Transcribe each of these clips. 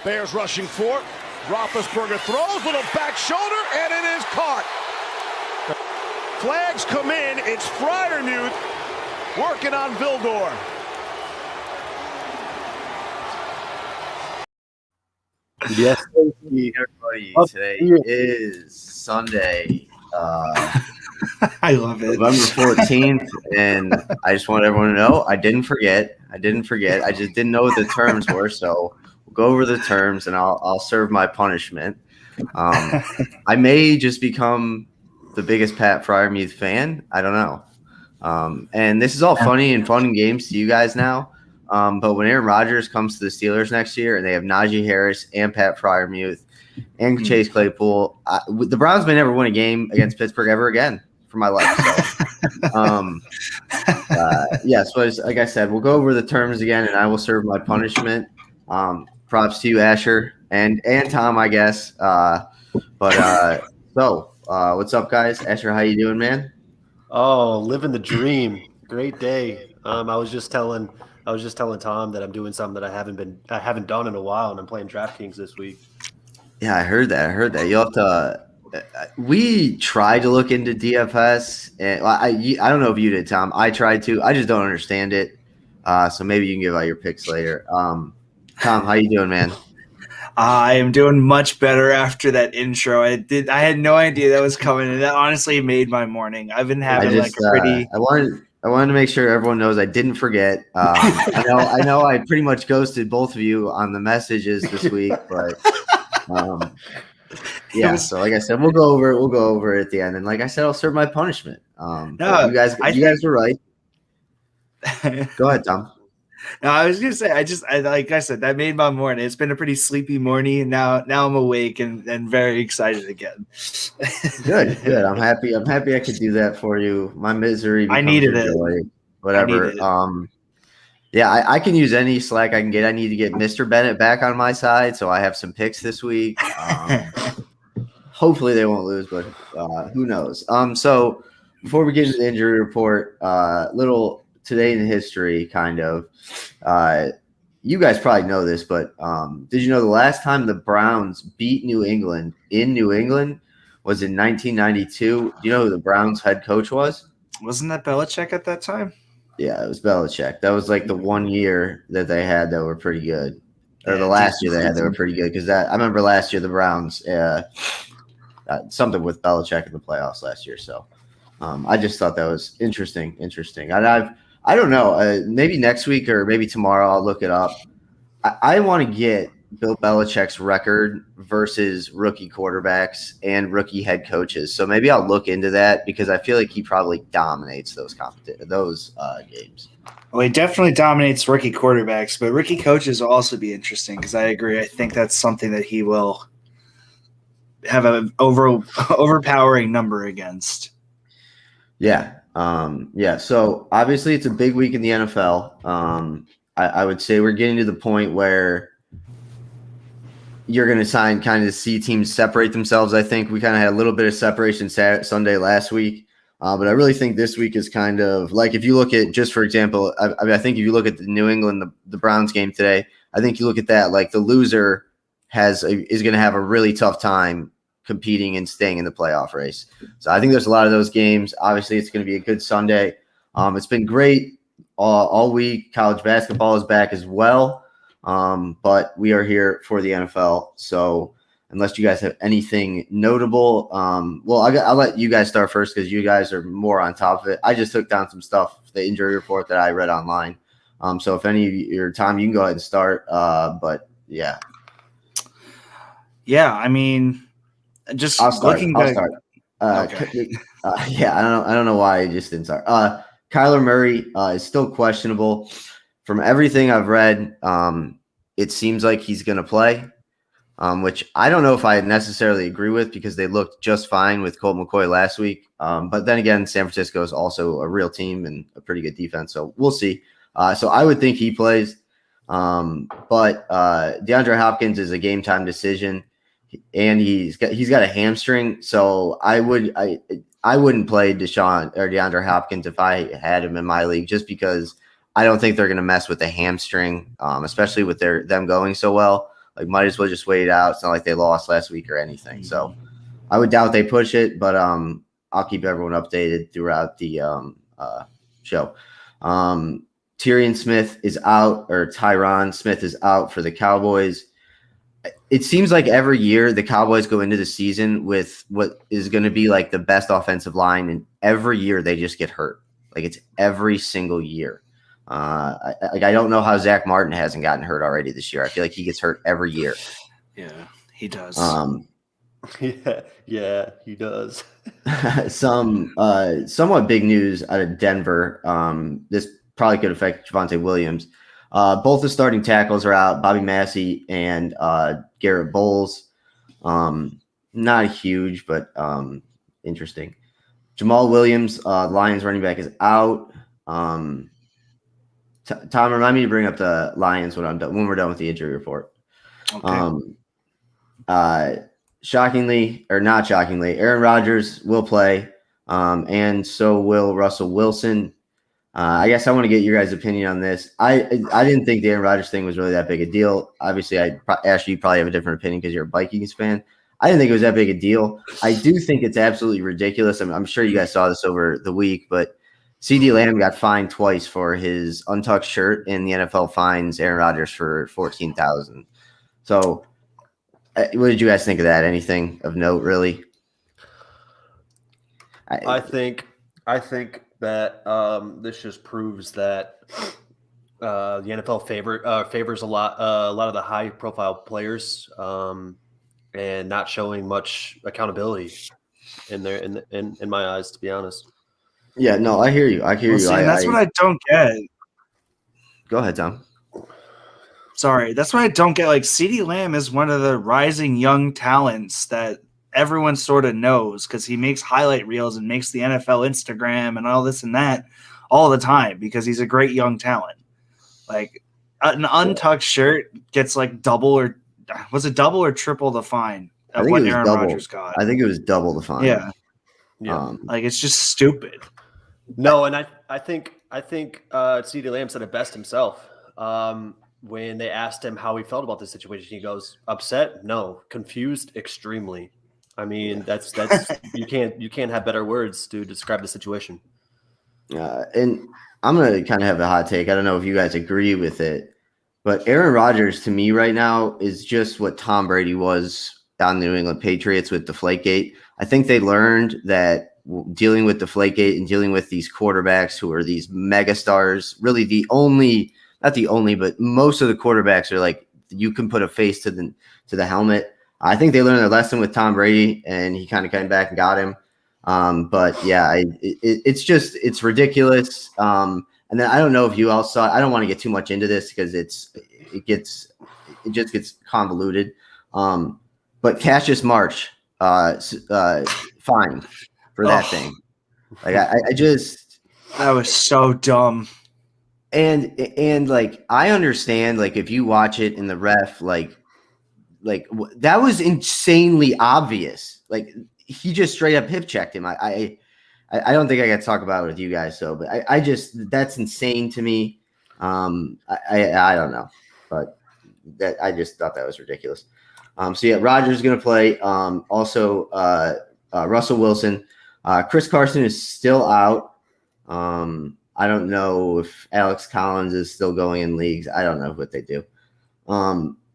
Bears rushing for it. Roethlisberger throws, little back shoulder, and it is caught. Flags come in. It's Freiermuth working on Vildor. Yes, everybody. Today is Sunday, I love it. November 14th, and I just want everyone to know I didn't forget. I just didn't know what the terms were, so we'll go over the terms, and I'll serve my punishment. I may just become the biggest Pat Freiermuth fan. I don't know. And this is all funny and fun and games to you guys now. But when Aaron Rodgers comes to the Steelers next year and they have Najee Harris and Pat Freiermuth and Chase Claypool, the Browns may never win a game against Pittsburgh ever again for my life. So, so like I said, we'll go over the terms again, and I will serve my punishment. Props to you, Asher, and Tom, I guess. What's up, guys? Asher, how you doing, man? Oh, living the dream. Great day. I was just telling Tom that I'm doing something that I haven't done in a while, and I'm playing DraftKings this week. Yeah, I heard that. You'll have to. We tried to look into DFS, and I don't know if you did, Tom. I tried to. I just don't understand it. So maybe you can give out your picks later. Tom, how you doing, man? I am doing much better after that intro. I had no idea that was coming, and that honestly made my morning. I've been having I wanted to make sure everyone knows I didn't forget. I know I pretty much ghosted both of you on the messages this week, but so like I said, we'll go over it at the end. And like I said, I'll serve my punishment. You guys were right. Go ahead, Tom. No, I was gonna say, like I said, that made my morning. It's been a pretty sleepy morning, and now I'm awake and very excited again. Good. I'm happy I could do that for you. My misery becomes I needed your joy. it. Whatever. I can use any slack I can get. I need to get Mr. Bennett back on my side, so I have some picks this week. Hopefully they won't lose, but who knows? So before we get into the injury report, little today in history, kind of. You guys probably know this, but did you know the last time the Browns beat New England in New England was in 1992? Do you know who the Browns head coach was? Wasn't that Belichick at that time? Yeah, it was Belichick. That was like the 1 year that they had that were pretty good. Or the last year they had that were pretty good. Because I remember last year the Browns, something with Belichick in the playoffs last year. So I just thought that was interesting. And I don't know. Maybe next week or maybe tomorrow I'll look it up. I want to get Bill Belichick's record versus rookie quarterbacks and rookie head coaches. So maybe I'll look into that because I feel like he probably dominates those games. Well, he definitely dominates rookie quarterbacks, but rookie coaches will also be interesting because I agree. I think that's something that he will have an overpowering number against. Yeah. So obviously it's a big week in the NFL. I would say we're getting to the point where you're going to kind of see teams separate themselves. I think we kind of had a little bit of separation Sunday last week. But I really think this week is kind of like, if you look at, just for example, I think if you look at the New England, the Browns game today, I think you look at that, like the loser is going to have a really tough time competing and staying in the playoff race. So I think there's a lot of those games. Obviously, it's going to be a good Sunday. It's been great all week. College basketball is back as well. But we are here for the NFL. So unless you guys have anything notable, I'll let you guys start first because you guys are more on top of it. I just took down some stuff, the injury report that I read online. So if any of your time, you can go ahead and start. But yeah. Yeah, I mean, just looking back. I'll start. Okay. I don't know why I just didn't start. Kyler Murray is still questionable. From everything I've read, it seems like he's going to play, which I don't know if I necessarily agree with because they looked just fine with Colt McCoy last week. But then again, San Francisco is also a real team and a pretty good defense, so we'll see. So I would think he plays. But DeAndre Hopkins is a game time decision, and he's got a hamstring. So I wouldn't play DeAndre Hopkins if I had him in my league, just because I don't think they're going to mess with the hamstring, especially with them going so well. Like, might as well just wait it out. It's not like they lost last week or anything. So I would doubt they push it, but I'll keep everyone updated throughout the show. Tyron Smith is out, or Tyron Smith is out for the Cowboys. It seems like every year the Cowboys go into the season with what is going to be like the best offensive line, and every year they just get hurt. Like, it's every single year. I don't know how Zach Martin hasn't gotten hurt already this year. I feel like he gets hurt every year. Yeah, he does. Yeah, he does. Some somewhat big news out of Denver. This probably could affect Javonte Williams. Both the starting tackles are out, Bobby Massey and Garrett Bowles. Not huge, but interesting. Jamal Williams, Lions running back, is out. Tom, remind me to bring up the Lions when we're done with the injury report. Okay. Shockingly, or not shockingly, Aaron Rodgers will play, and so will Russell Wilson. I guess I want to get your guys' opinion on this. I didn't think the Aaron Rodgers thing was really that big a deal. Obviously, Ashley, you probably have a different opinion because you're a Vikings fan. I didn't think it was that big a deal. I do think it's absolutely ridiculous. I'm sure you guys saw this over the week, but CeeDee Lamb got fined twice for his untucked shirt, and the NFL fines Aaron Rodgers for $14,000. So, what did you guys think of that? Anything of note, really? I think that this just proves that the NFL favors a lot of the high-profile players and not showing much accountability in my eyes, to be honest. Yeah, no, I hear you. See, that's what I don't get. Go ahead, Tom. Sorry, that's what I don't get. Like, CeeDee Lamb is one of the rising young talents that everyone sort of knows because he makes highlight reels and makes the NFL Instagram and all this and that all the time because he's a great young talent. Like, an untucked shirt gets like double or triple the fine of what Aaron Rodgers got. I think it was double the fine. Yeah. Like, it's just stupid. No, and I think CeeDee Lamb said it best himself. When they asked him how he felt about the situation, he goes, "Upset? No. Confused? Extremely." I mean, that's you can't have better words to describe the situation. And I'm gonna kind of have a hot take. I don't know if you guys agree with it, but Aaron Rodgers to me right now is just what Tom Brady was on the New England Patriots with Deflategate. I think they learned that dealing with Deflategate and dealing with these quarterbacks who are these mega stars, really not the only, but most of the quarterbacks are like, you can put a face to the helmet. I think they learned their lesson with Tom Brady, and he kind of came back and got him. But yeah, it's ridiculous. And then I don't know if you all saw it. I don't want to get too much into this because it just gets convoluted. But Cassius Marsh, fine for that thing. Like I just, that was so dumb. And like, I understand, like, if you watch it in the ref, like that was insanely obvious. Like, he just straight up hip checked him. I don't think I got to talk about it with you guys. So, but I just, that's insane to me. I don't know, but that, I just thought that was ridiculous. So yeah, Rodgers is going to play. Also, Russell Wilson, Chris Carson is still out. I don't know if Alex Collins is still going in leagues. I don't know what they do.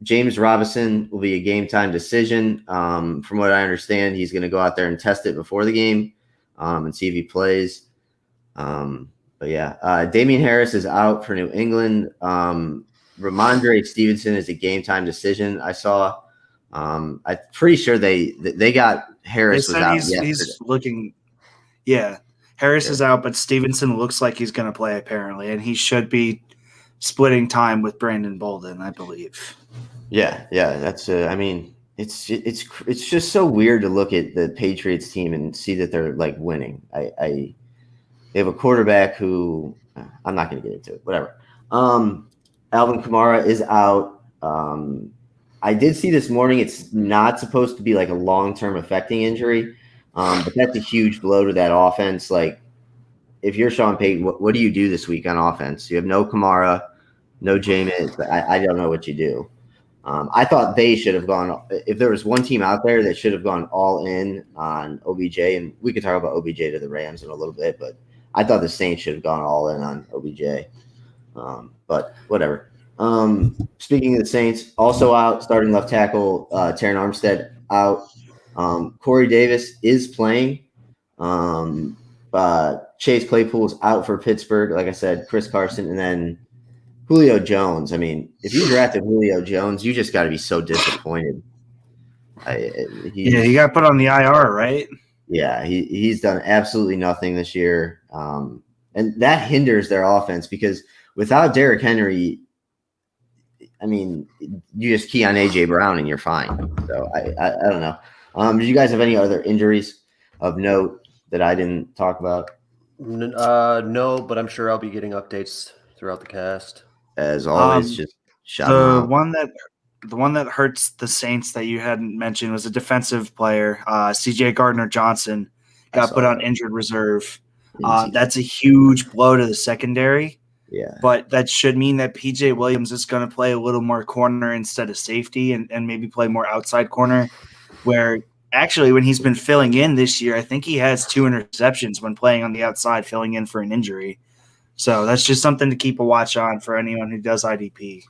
James Robinson will be a game time decision. From what I understand, he's going to go out there and test it before the game and see if he plays. But yeah, Damian Harris is out for New England. Ramondre Stevenson is a game time decision. I saw. I'm pretty sure they got Harris was out yesterday. He's looking. Yeah. Harris is out, but Stevenson looks like he's going to play apparently, and he should be splitting time with Brandon Bolden, I believe. Yeah, that's. I mean, it's just so weird to look at the Patriots team and see that they're like winning. They have a quarterback who I'm not going to get into it. Whatever. Alvin Kamara is out. I did see this morning. It's not supposed to be like a long-term affecting injury. But that's a huge blow to that offense. Like, if you're Sean Payton, what do you do this week on offense? You have no Kamara, no Jameis. I don't know what you do. I thought they should have gone. If there was one team out there that should have gone all in on OBJ, and we could talk about OBJ to the Rams in a little bit, but I thought the Saints should have gone all in on OBJ. But whatever. Speaking of the Saints, also out, starting left tackle Terran Armstead out. Corey Davis is playing. Chase Claypool's out for Pittsburgh. Like I said, Chris Carson, and then Julio Jones. I mean, if you drafted Julio Jones, you just got to be so disappointed. He got put on the IR, right? Yeah, he's done absolutely nothing this year, and that hinders their offense because without Derrick Henry, I mean, you just key on AJ Brown and you're fine. So I don't know. Did you guys have any other injuries of note that I didn't talk about? No, but I'm sure I'll be getting updates throughout the cast. As always, just shout the out. one that hurts the Saints that you hadn't mentioned was a defensive player. CJ Gardner-Johnson got put on injured reserve. That's a huge blow to the secondary. Yeah, but that should mean that PJ Williams is going to play a little more corner instead of safety and maybe play more outside corner, where actually when he's been filling in this year, I think he has 2 interceptions when playing on the outside, filling in for an injury. So that's just something to keep a watch on for anyone who does IDP.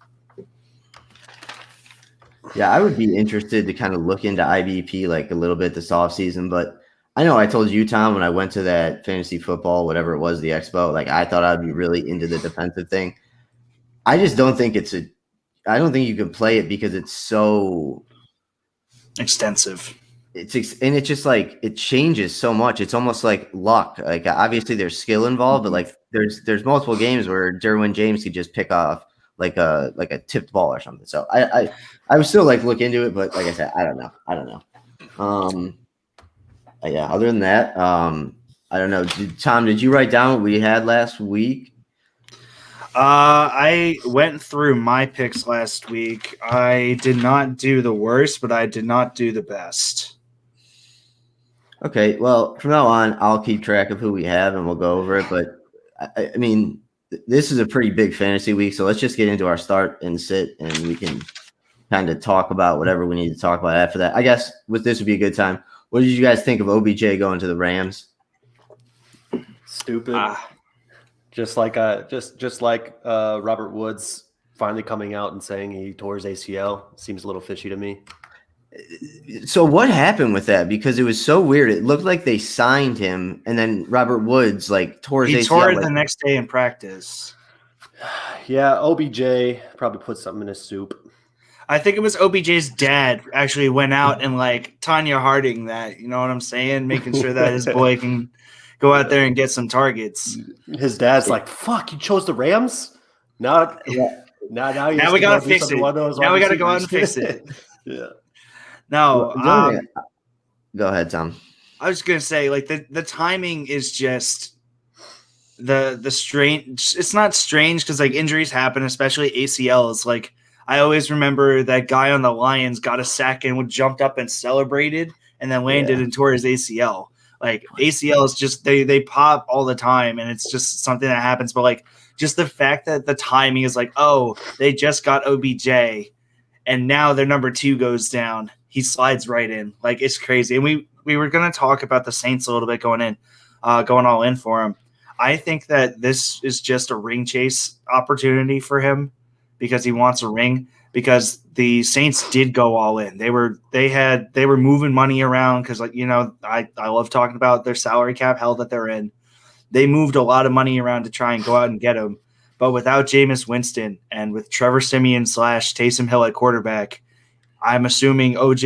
Yeah, I would be interested to kind of look into IBP like a little bit this offseason, but I know I told you, Tom, when I went to that fantasy football, whatever it was, the expo, like I thought I'd be really into the defensive thing. I just don't think I don't think you can play it because it's so extensive. And it's just like it changes so much. It's almost like luck. Like obviously there's skill involved, but like there's multiple games where Derwin James could just pick off like a tipped ball or something. So I would still like look into it, but like I said, I don't know. Yeah. Other than that, I don't know. Tom, did you write down what we had last week? I went through my picks last week. I did not do the worst, but I did not do the best. Okay, well, from now on, I'll keep track of who we have and we'll go over it. But I mean, this is a pretty big fantasy week, so let's just get into our start and sit, and we can kind of talk about whatever we need to talk about after that. I guess with this would be a good time. What did you guys think of OBJ going to the Rams? Stupid. Just like Robert Woods finally coming out and saying he tore his ACL seems a little fishy to me. So what happened with that? Because it was so weird. It looked like they signed him, and then Robert Woods like tore his ACL. He tore it the next day in practice. Yeah, OBJ probably put something in his soup. I think it was OBJ's dad actually went out and like Tanya Harding that, you know what I'm saying? Making sure that his boy can go out there and get some targets. His dad's like, fuck, you chose the Rams? Now we got to fix it. Now we got to go out and fix it. Yeah. No. Go ahead, Tom. I was going to say, like, the timing is just the strange. It's not strange because, like, injuries happen, especially ACLs. Like, I always remember that guy on the Lions got a sack and jumped up and celebrated and then landed and tore his ACL. Like ACL is just they pop all the time and it's just something that happens. But like just the fact that the timing is like, oh, they just got OBJ and now their number 2 goes down. He slides right in. Like it's crazy. And we were gonna talk about the Saints a little bit going all in for him. I think that this is just a ring chase opportunity for him because he wants a ring. Because the Saints did go all in. They were moving money around because, like, you know, I love talking about their salary cap hell that they're in. They moved a lot of money around to try and go out and get him. But without Jameis Winston and with Trevor Siemian / Taysom Hill at quarterback, I'm assuming OBJ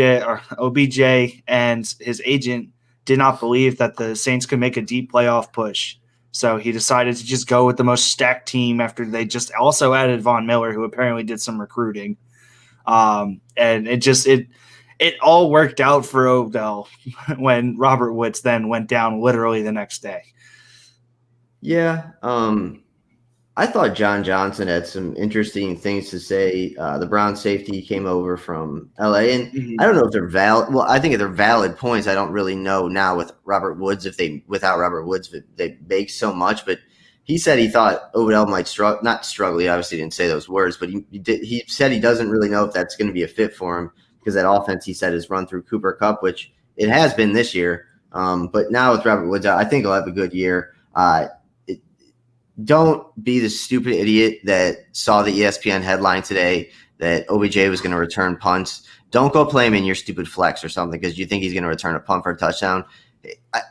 and his agent did not believe that the Saints could make a deep playoff push. So he decided to just go with the most stacked team after they just also added Von Miller, who apparently did some recruiting. And it all worked out for Odell when Robert Woods then went down literally the next day. Yeah. I thought John Johnson had some interesting things to say. The Brown safety came over from LA, and I don't know if they're valid. Well, I think if they're valid points, I don't really know now with Robert Woods without Robert Woods, they make so much. But he said he thought Odell might not struggle. He obviously didn't say those words, but he said he doesn't really know if that's going to be a fit for him because that offense, he said, is run through Cooper Kupp, which it has been this year. But now with Robert Woods out, I think he'll have a good year. Don't be the stupid idiot that saw the ESPN headline today that OBJ was going to return punts. Don't go play him in your stupid flex or something because you think he's going to return a punt for a touchdown.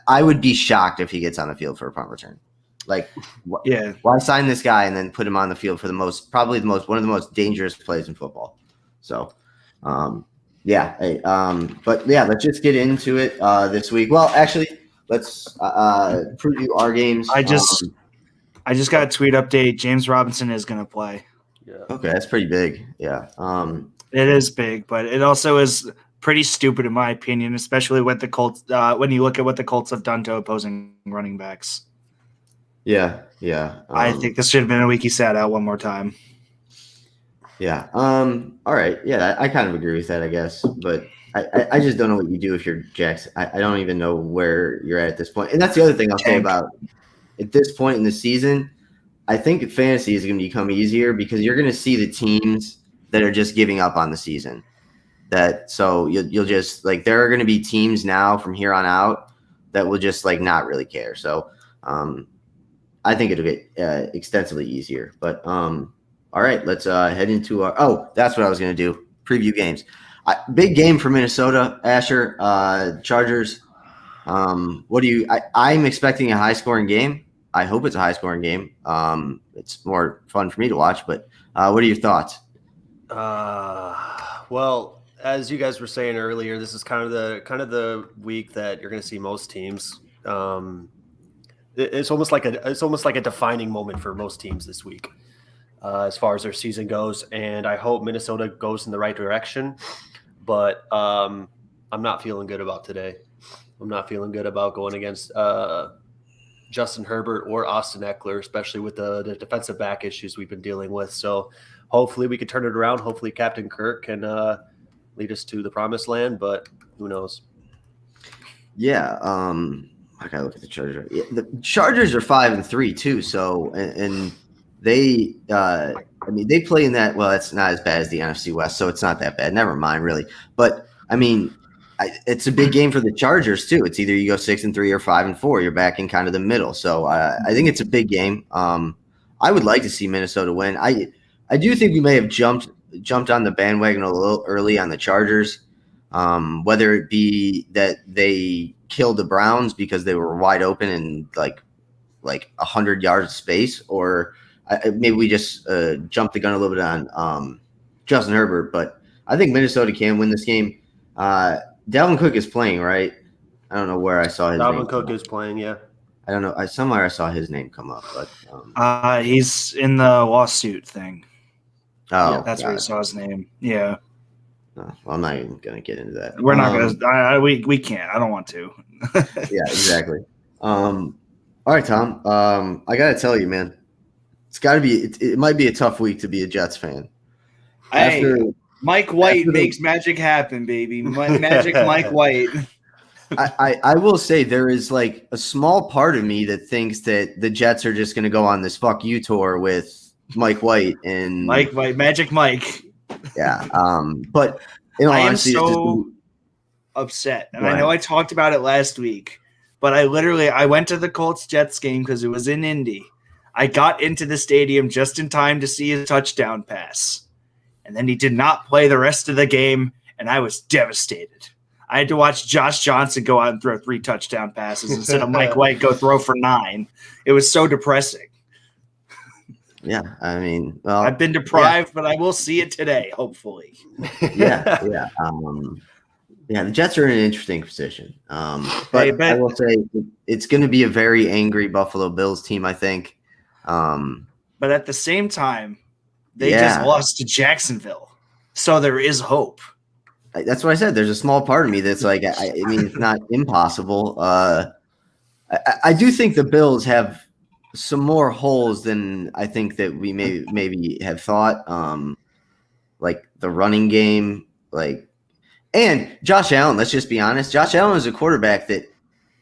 I would be shocked if he gets on the field for a punt return. Like, why sign this guy and then put him on the field for one of the most dangerous plays in football? So, but let's just get into it this week. Well, actually, let's preview our games. I just got a tweet update. James Robinson is going to play. Yeah. Okay, that's pretty big. Yeah. It is big, but it also is pretty stupid in my opinion, especially with the Colts. When you look at what the Colts have done to opposing running backs. Yeah. I think this should have been a week he sat out one more time. Yeah. All right. Yeah, I kind of agree with that, I guess. But I just don't know what you do if you're Jackson. I don't even know where you're at this point. And that's the other thing I'll say about at this point in the season. I think fantasy is going to become easier because you're going to see the teams that are just giving up on the season. So you'll just like there are going to be teams now from here on out that will just like not really care. So I think it'll get extensively easier. But all right, let's head into our. Oh, that's what I was going to do. Preview games. Big game for Minnesota. Asher, Chargers. What do you? I'm expecting a high scoring game. I hope it's a high scoring game. It's more fun for me to watch. But what are your thoughts? Well, as you guys were saying earlier, this is kind of the week that you're going to see most teams. It's almost like a defining moment for most teams this week, as far as their season goes. And I hope Minnesota goes in the right direction. But I'm not feeling good about today. I'm not feeling good about going against Justin Herbert or Austin Eckler, especially with the defensive back issues we've been dealing with. So hopefully we can turn it around. Hopefully Captain Kirk can lead us to the promised land, but who knows? Yeah. I gotta look at the Chargers. Yeah, the Chargers are 5-3 too. So and they, they play in that. Well, it's not as bad as the NFC West, so it's not that bad. Never mind, really. But I mean, it's a big game for the Chargers too. It's either you go 6-3 or 5-4. You're back in kind of the middle. So I think it's a big game. I would like to see Minnesota win. I do think we may have jumped on the bandwagon a little early on the Chargers, whether it be that they killed the Browns because they were wide open and like 100 yards of space, or maybe we just jumped the gun a little bit on Justin Herbert. But I think Minnesota can win this game. Dalvin Cook is playing, right? I don't know where I saw his name. Dalvin Cook is playing, yeah. I don't know. Somewhere I saw his name come up, but he's in the lawsuit thing. Oh, yeah, that's where I saw his name. Yeah. Well, I'm not even going to get into that. We're not going to. We can't. I don't want to. Yeah, exactly. All right, Tom. I got to tell you, man, it's got to be. It might be a tough week to be a Jets fan. Mike White makes magic happen, baby. Magic Mike White. I will say there is like a small part of me that thinks that the Jets are just going to go on this fuck you tour with Mike White and Mike White, Magic Mike. Yeah. But I am so upset. And I know I talked about it last week, but I went to the Colts Jets game because it was in Indy. I got into the stadium just in time to see a touchdown pass. And then he did not play the rest of the game, and I was devastated. I had to watch Josh Johnson go out and throw 3 touchdown passes instead of Mike White go throw for 9. It was so depressing. Yeah, I mean, well, I've been deprived, but I will see it today, hopefully. Yeah. The Jets are in an interesting position. But I will say it's going to be a very angry Buffalo Bills team, I think. But at the same time, they just lost to Jacksonville, so there is hope. That's what I said. There's a small part of me that's like, I mean, it's not impossible. I do think the Bills have some more holes than I think that we maybe have thought. Like the running game, and Josh Allen. Let's just be honest. Josh Allen is a quarterback that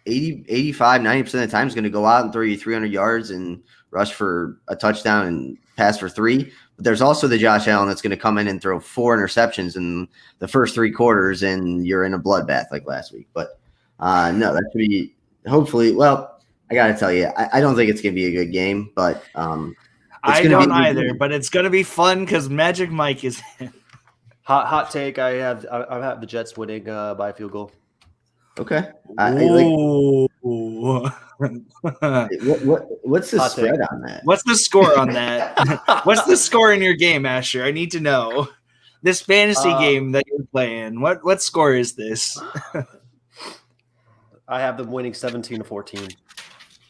85, 90% of the time is going to go out and throw you 300 yards and rush for a touchdown and pass for 3. But there's also the Josh Allen that's going to come in and throw 4 interceptions in the first 3 quarters, and you're in a bloodbath like last week. But no, that should be hopefully. Well, I got to tell you, I don't think it's going to be a good game, but I don't either. But it's going to be fun because Magic Mike is in. Hot take. I have the Jets winning by a field goal. Okay. What's the spread on that? What's the score on that? What's the score in your game, Asher? I need to know. This fantasy game that you're playing. What score is this? I have them winning 17-14.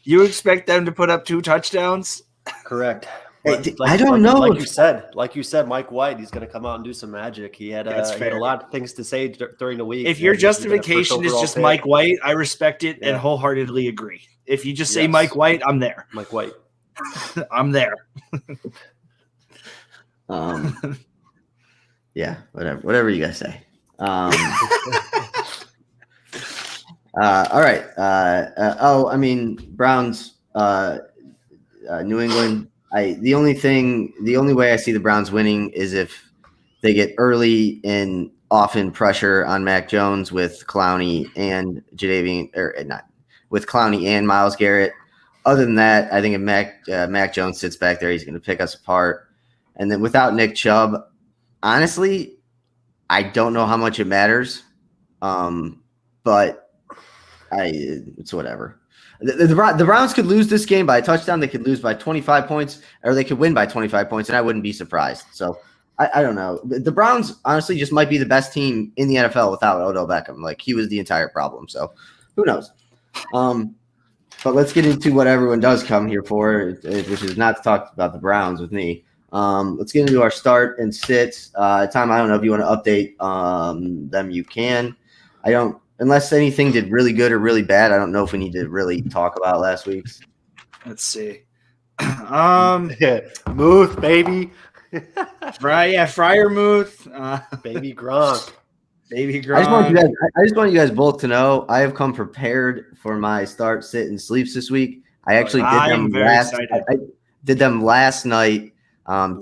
You expect them to put up 2 touchdowns? Correct. I don't know. Like you said, Mike White, he's going to come out and do some magic. He had a lot of things to say during the week. If your justification is just Mike White, I respect it and wholeheartedly agree. If you just say Mike White, I'm there. Mike White. I'm there. Yeah, whatever you guys say. All right. I mean, Browns, New England. The only way I see the Browns winning is if they get early and often pressure on Mac Jones with Clowney and with Clowney and Myles Garrett. Other than that, I think if Mac Jones sits back there, he's going to pick us apart. And then without Nick Chubb, honestly, I don't know how much it matters. But it's whatever. The Browns could lose this game by a touchdown. They could lose by 25 points, or they could win by 25 points, and I wouldn't be surprised. So I don't know. The Browns honestly just might be the best team in the NFL without Odell Beckham. Like, he was the entire problem. So who knows? But let's get into what everyone does come here for, which is not to talk about the Browns with me. Let's get into our start and sits. Tom, I don't know if you want to update them. You can. I don't. Unless anything did really good or really bad, I don't know if we need to really talk about last week's. Let's see. Muth, baby. Fryer Muth. Baby Gronk. Baby Gronk. I just want you guys both to know I have come prepared for my start, sit, and sleeps this week. I actually did them last night.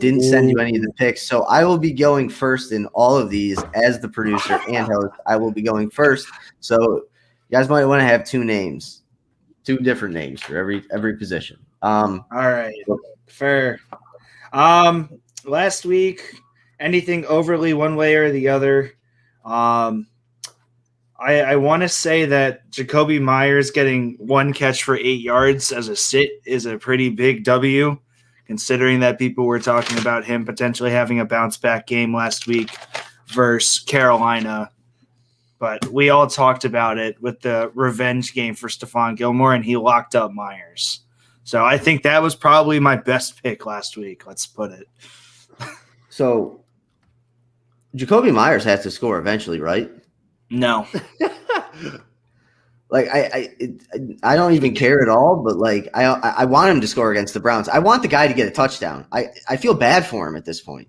Didn't send you any of the picks, so I will be going first in all of these as the producer and host. I will be going first, so you guys might want to have 2 different names for every position. All right, fair. Last week, anything overly one way or the other? I want to say that Jacoby Myers getting 1 catch for 8 yards as a sit is a pretty big W, considering that people were talking about him potentially having a bounce-back game last week versus Carolina. But we all talked about it with the revenge game for Stephon Gilmore, and he locked up Myers. So I think that was probably my best pick last week, let's put it. So Jacoby Myers has to score eventually, right? No. Like, I don't even care at all, but like I want him to score against the Browns. I want the guy to get a touchdown. I feel bad for him at this point.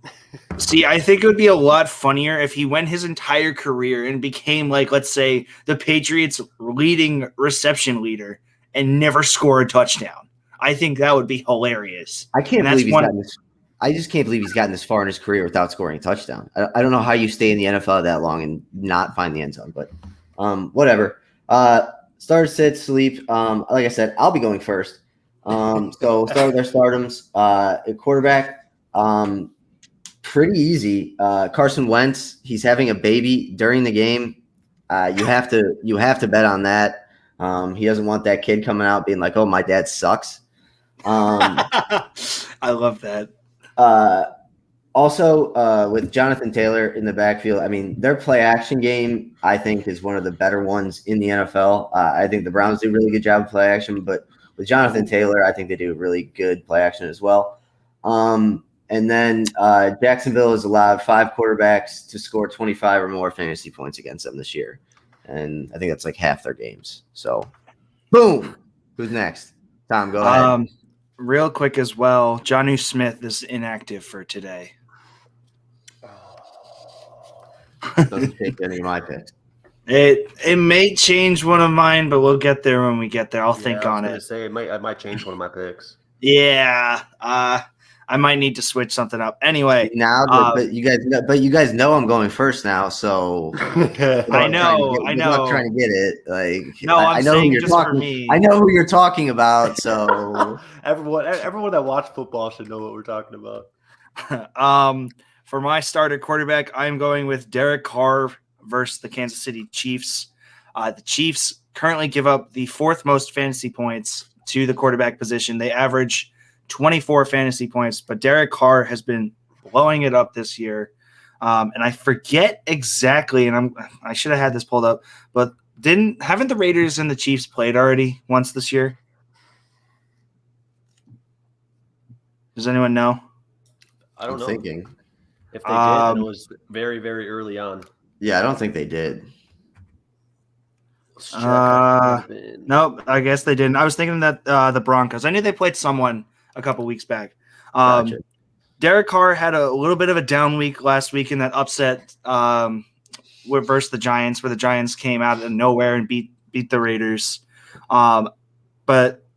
See, I think it would be a lot funnier if he went his entire career and became, like, let's say, the Patriots' leading reception leader and never score a touchdown. I think that would be hilarious. I just can't believe he's gotten this far in his career without scoring a touchdown. I don't know how you stay in the NFL that long and not find the end zone, but whatever. Start, sit, sleep. Like I said, I'll be going first. So start with our stardoms. At quarterback, pretty easy. Carson Wentz, he's having a baby during the game. You have to bet on that. He doesn't want that kid coming out being like, "Oh, my dad sucks." I love that. Also, with Jonathan Taylor in the backfield, I mean, their play action game, I think, is one of the better ones in the NFL. I think the Browns do a really good job of play action, but with Jonathan Taylor, I think they do a really good play action as well. And then Jacksonville has allowed 5 quarterbacks to score 25 or more fantasy points against them this year. And I think that's like half their games. So, boom. Who's next? Tom, go ahead. Real quick as well, Jonnu Smith is inactive for today. Doesn't take any of my picks. It may change one of mine, but we'll get there when we get there. I'll think on it. Say I might change one of my picks. Yeah, I might need to switch something up. Anyway, now, but you guys know I'm going first now, so I know. You're not trying to get it. Like, no, I know who you're talking. for me. I know who you're talking about. So everyone that watched football should know what we're talking about. For my starter quarterback, I'm going with Derek Carr versus the Kansas City Chiefs. The Chiefs currently give up the fourth most fantasy points to the quarterback position. They average 24 fantasy points, but Derek Carr has been blowing it up this year. And I forget exactly, and I should have had this pulled up, but haven't the Raiders and the Chiefs played already once this year? Does anyone know? I don't know. Thinking. If they did, then it was very, very early on. Yeah, I don't think they did. Nope, I guess they didn't. I was thinking that the Broncos. I knew they played someone a couple weeks back. Gotcha. Derek Carr had a little bit of a down week last week in that upset versus the Giants, where the Giants came out of nowhere and beat the Raiders. But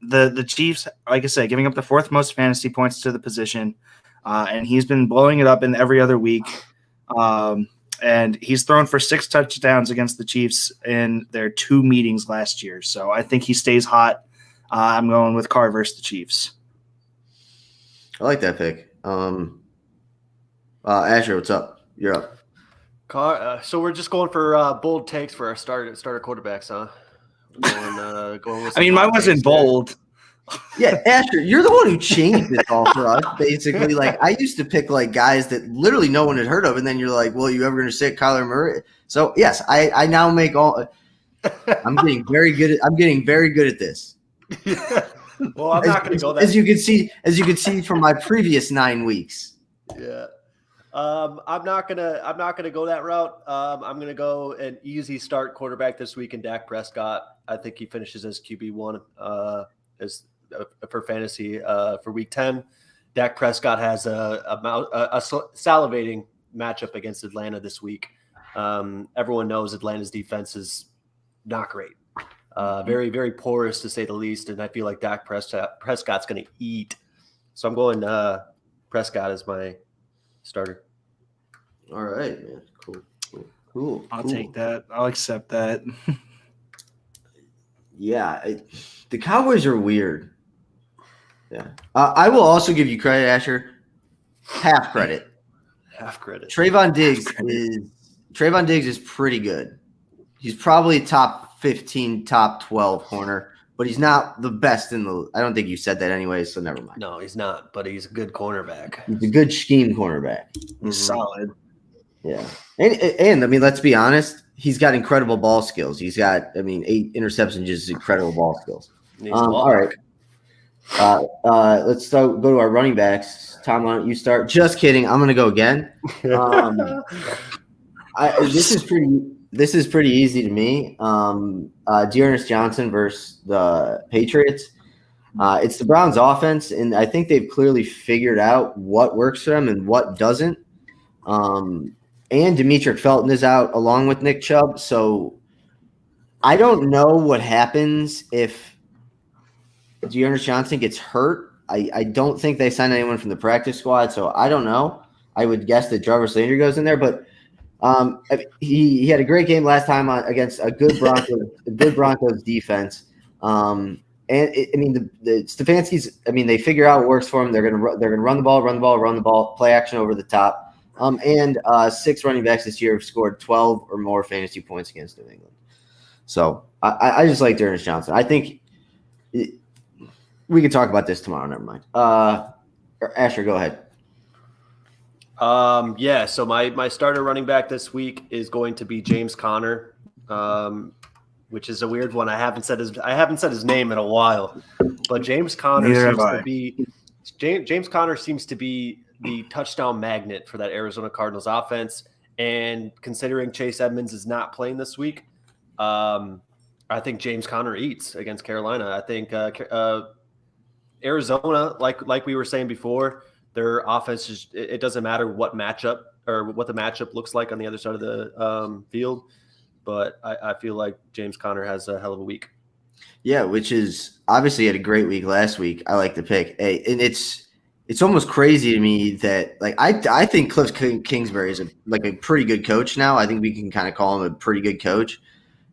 the Chiefs, like I said, giving up the fourth most fantasy points to the position, and he's been blowing it up in every other week. And he's thrown for 6 touchdowns against the Chiefs in their 2 meetings last year. So I think he stays hot. I'm going with Carr versus the Chiefs. I like that pick. Asher, what's up? You're up. Carr. So we're just going for bold takes for our starter quarterbacks, huh? Going with mine wasn't bold. Yeah, Asher, you're the one who changed it all for us, basically. Like, I used to pick, like, guys that literally no one had heard of, and then you're like, well, you ever going to sit Kyler Murray? So, yes, I now make all – I'm getting very good at this. Well, I'm not going to go that – As you can see from my previous 9 weeks. Yeah. I'm not gonna go that route. I'm gonna go an easy start quarterback this week in Dak Prescott. I think he finishes as QB1 for fantasy for week 10. Dak Prescott has a salivating matchup against Atlanta this week. Everyone knows Atlanta's defense is not great. Very, very porous to say the least, and I feel like Dak Prescott's going to eat. So I'm going Prescott as my starter. All right, man. Cool. I'll take that. I'll accept that. Yeah, the Cowboys are weird. Yeah. I will also give you credit, Asher. Half credit. Trayvon Diggs is pretty good. He's probably top 15, top 12 corner, but he's not the best in the – I don't think you said that anyway, so never mind. No, he's not, but he's a good cornerback. He's a good scheme cornerback. He's solid. Yeah. And I mean, let's be honest, he's got incredible ball skills. He's got, 8 interceptions, just incredible ball skills. All right. Let's go to our running backs. Tom, why don't you start? Just kidding. I'm going to go again. This is pretty easy to me. Dearness Johnson versus the Patriots. It's the Browns offense, and I think they've clearly figured out what works for them and what doesn't. And Demetric Felton is out along with Nick Chubb. So I don't know what happens if Dearness Johnson gets hurt. I don't think they signed anyone from the practice squad, so I don't know. I would guess that Jarvis Landry goes in there, but he had a great game last time against a good Broncos defense. The Stefanski's. They figure out what works for them. They're gonna run the ball, play action over the top. And 6 running backs this year have scored 12 or more fantasy points against New England. So I just like Dearness Johnson. I think we can talk about this tomorrow. Never mind. Asher, go ahead. So my starter running back this week is going to be James Conner, which is a weird one. I haven't said his name in a while, but James Conner seems to be the touchdown magnet for that Arizona Cardinals offense. And considering Chase Edmonds is not playing this week, I think James Conner eats against Carolina. I think Arizona, like we were saying before, their offense is, it doesn't matter what matchup or what the matchup looks like on the other side of the field. but I feel like James Conner has a hell of a week. Yeah, which is obviously had a great week last week. I like the pick. Hey, and it's almost crazy to me that I think Cliff Kingsbury is a pretty good coach now. I think we can kind of call him a pretty good coach.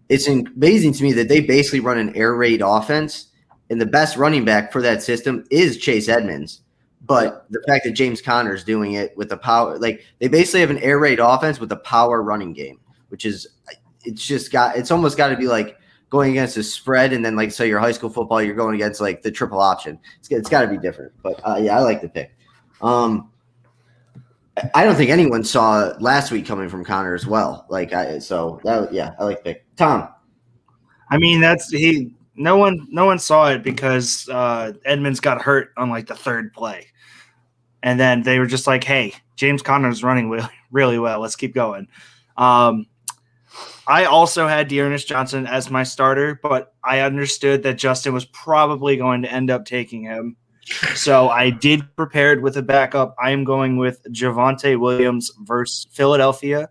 It's amazing to me that they basically run an air raid offense, and the best running back for that system is Chase Edmonds. But the fact that James Conner is doing it with the power, they basically have an air raid offense with a power running game, which is it's almost got to be like going against a spread, and then say your high school football, you're going against the triple option. It's got to be different. But yeah, I like the pick. I don't think anyone saw last week coming from Connor as well. I like the pick. Tom. I mean, no one saw it because Edmonds got hurt on the third play. And then they were just like, hey, James Conner's running really well. Let's keep going. I also had Dearness Johnson as my starter, but I understood that Justin was probably going to end up taking him. So I did prepared with a backup. I am going with Javonte Williams versus Philadelphia.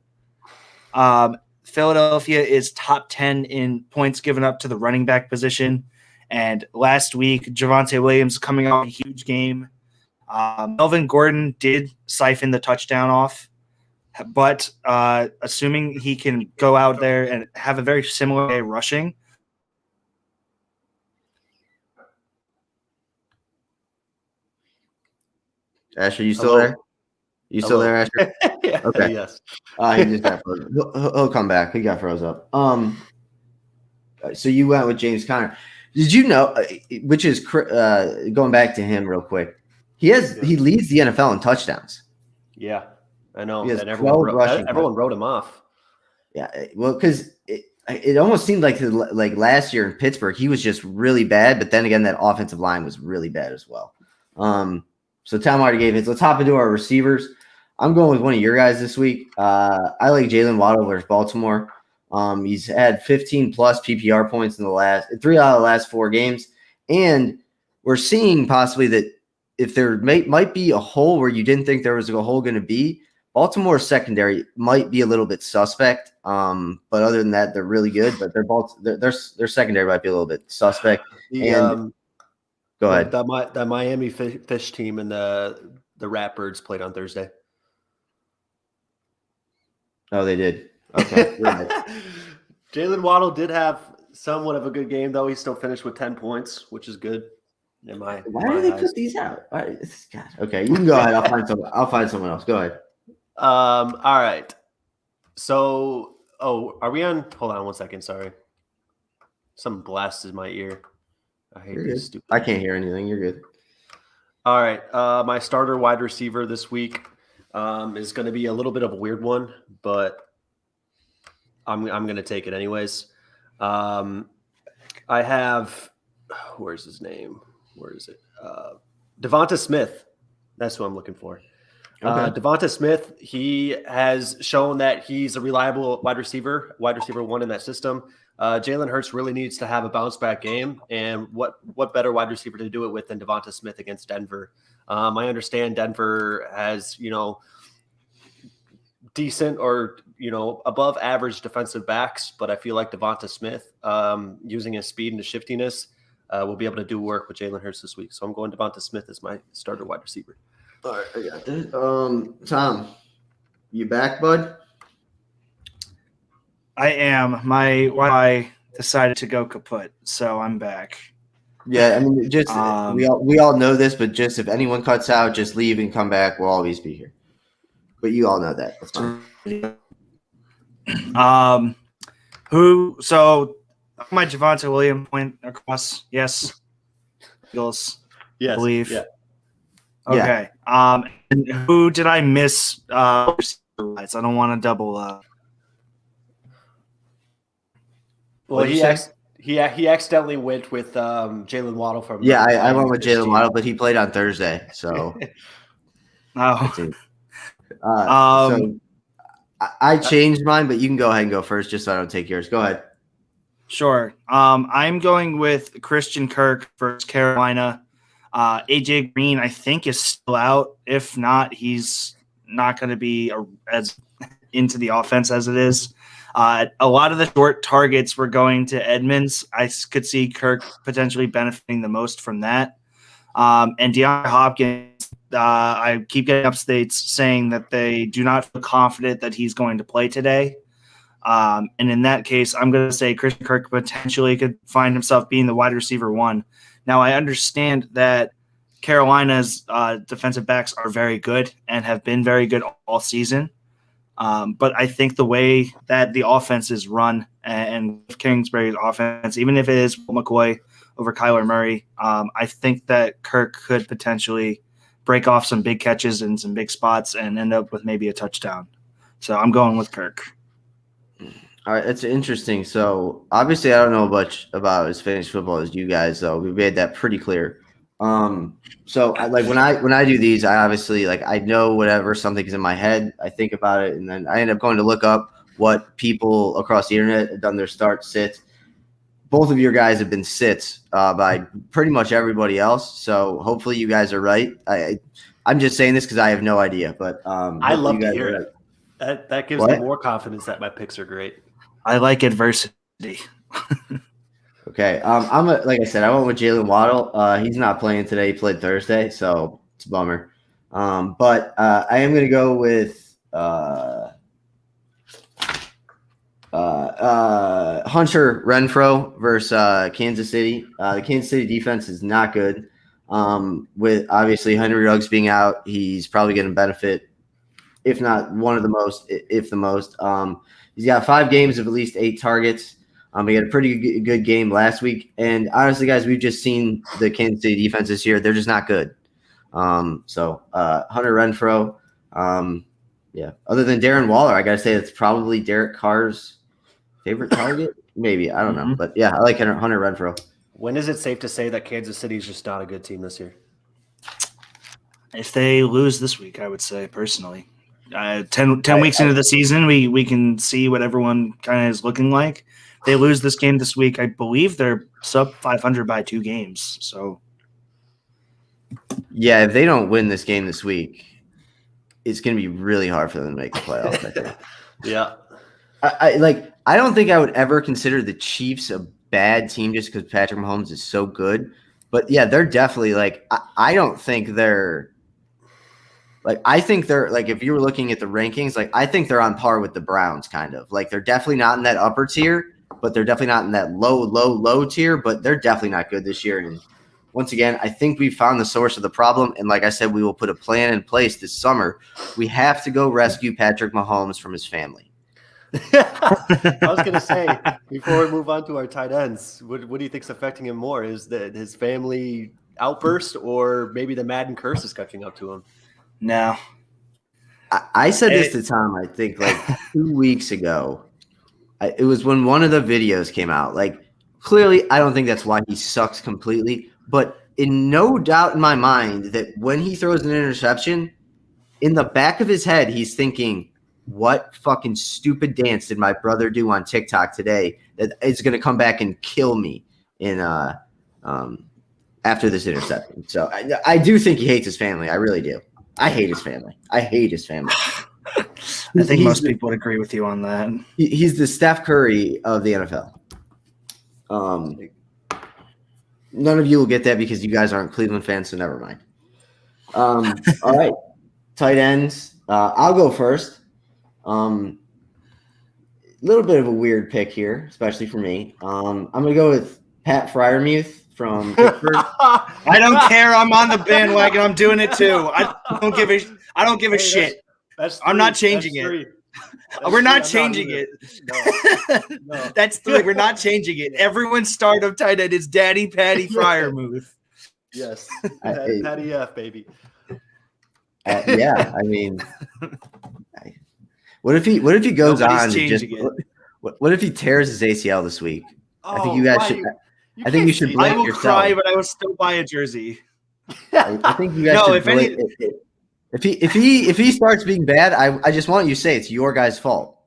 Philadelphia is top 10 in points given up to the running back position. And last week, Javonte Williams coming off a huge game. Melvin Gordon did siphon the touchdown off. But assuming he can go out there and have a very similar day rushing. Asher, you still there? You still there, Asher? Yeah, okay. Yes. He just got frozen. He'll come back. He got froze up. So you went with James Conner. Did you know? Which is going back to him real quick. He leads the NFL in touchdowns. Yeah, I know. And everyone wrote him off. Yeah, well, because it almost seemed like last year in Pittsburgh, he was just really bad. But then again, that offensive line was really bad as well. So Tom already gave his. Let's hop into our receivers. I'm going with one of your guys this week. I like Jalen Waddler versus Baltimore. He's had 15 plus PPR points in the last 3 out of the last 4 games, and we're seeing possibly that if there might be a hole where you didn't think there was a hole going to be, Baltimore's secondary might be a little bit suspect. But other than that, they're really good. But their secondary might be a little bit suspect. Go ahead. That Miami Fish team and the Ratbirds played on Thursday. Oh, they did. Okay. Right. Jalen Waddle did have somewhat of a good game, though. He still finished with 10 points, which is good. Why do they put these out? God. Okay, you can go ahead. I'll find someone else. Go ahead. All right. So, are we on? Hold on 1 second. Sorry. Some blast in my ear. I hate this stupid. I can't hear anything. You're good. All right. My starter wide receiver this week is going to be a little bit of a weird one, but I'm going to take it anyways. I have where's his name? Where is it? Devonta Smith. That's who I'm looking for. Okay. Devonta Smith, he has shown that he's a reliable wide receiver 1 in that system. Jalen Hurts really needs to have a bounce back game, and what better wide receiver to do it with than Devonta Smith against Denver? I understand Denver has decent or above average defensive backs, but I feel like Devonta Smith, using his speed and his shiftiness, will be able to do work with Jalen Hurts this week. So I'm going Devonta Smith as my starter wide receiver. All right, I got this. Tom, you back, bud? I am. My Wi-Fi decided to go kaput, so I'm back. Yeah, I mean, just we all know this, but just if anyone cuts out, just leave and come back. We'll always be here. But you all know that. That's fine. So my Javonte Williams point across? Yes. Eagles. Yes. I believe. Yeah. Okay. And who did I miss? I don't want to double. Well, he accidentally went with Jalen Waddle from. Yeah, I went with Jalen Waddle, but he played on Thursday, so. Oh. So I changed mine, but you can go ahead and go first, just so I don't take yours. Go ahead. Sure. I'm going with Christian Kirk versus Carolina. AJ Green, I think, is still out. If not, he's not going to be as into the offense as it is. A lot of the short targets were going to Edmonds. I could see Kirk potentially benefiting the most from that. And DeAndre Hopkins, I keep getting updates saying that they do not feel confident that he's going to play today. And in that case, I'm going to say Christian Kirk potentially could find himself being the wide receiver 1. Now, I understand that Carolina's defensive backs are very good and have been very good all season. But I think the way that the offense is run and Kingsbury's offense, even if it is McCoy over Kyler Murray, I think that Kirk could potentially break off some big catches in some big spots and end up with maybe a touchdown. So I'm going with Kirk. All right, that's interesting. So obviously, I don't know much about as fantasy football as you guys, though. We made that pretty clear. So when I do these, I obviously I know whatever something's in my head, I think about it, and then I end up going to look up what people across the internet have done their start sits. Both of your guys have been sits by pretty much everybody else. So hopefully you guys are right. I'm just saying this because I have no idea, but I love to hear it. That gives me more confidence that my picks are great. I like adversity. Okay. Like I said, I went with Jalen Waddle. He's not playing today. He played Thursday, so it's a bummer. But I am going to go with Hunter Renfro versus Kansas City. The Kansas City defense is not good. With obviously Henry Ruggs being out, he's probably going to benefit, if not one of the most, if the most. He's got 5 games of at least 8 targets. He had a pretty good game last week. And honestly, guys, we've just seen the Kansas City defense this year. They're just not good. So Hunter Renfro, yeah. Other than Darren Waller, I got to say it's probably Derek Carr's favorite target. Maybe. I don't know. But, yeah, I like Hunter Renfro. When is it safe to say that Kansas City is just not a good team this year? If they lose this week, I would say personally. 10 weeks into the season, we can see what everyone kind of is looking like. They lose this game this week. I believe they're sub 500 by 2 games. So, yeah, if they don't win this game this week, it's going to be really hard for them to make the playoffs. I think. Yeah, I don't think I would ever consider the Chiefs a bad team just because Patrick Mahomes is so good. But yeah, they're definitely I don't think they're. I think they're if you were looking at the rankings, I think they're on par with the Browns, kind of. They're definitely not in that upper tier, but they're definitely not in that low tier, but they're definitely not good this year. And once again, I think we found the source of the problem. And like I said, we will put a plan in place this summer. We have to go rescue Patrick Mahomes from his family. I was going to say, before we move on to our tight ends, what do you think is affecting him more? Is his family outburst or maybe the Madden curse is catching up to him? No. I said this to Tom, I think 2 weeks ago. It was when one of the videos came out. Clearly, I don't think that's why he sucks completely. But in no doubt in my mind that when he throws an interception, in the back of his head, he's thinking, what fucking stupid dance did my brother do on TikTok today that is going to come back and kill me in after this interception? So I do think he hates his family. I really do. I hate his family. I think most people would agree with you on that. He's the Steph Curry of the NFL. None of you will get that because you guys aren't Cleveland fans, so never mind. All right. Tight ends. I'll go first. Little bit of a weird pick here, especially for me. I'm going to go with Pat Freiermuth from Pittsburgh. I don't care. I'm on the bandwagon. I'm doing it too. I don't give a shit. I'm not changing it. We're not changing it. No. That's 3. We're not changing it. Everyone's start of tight end is Daddy Patty Freiermuth. Yes. Patty F, baby. Yeah, I mean, what if he goes Nobody's on and just what if he tears his ACL this week? I think you guys should. I think you should blame yourself. I will yourself. cry, but I will still buy a jersey. I think you guys should blame. If he starts being bad, I just want you to say it's your guy's fault.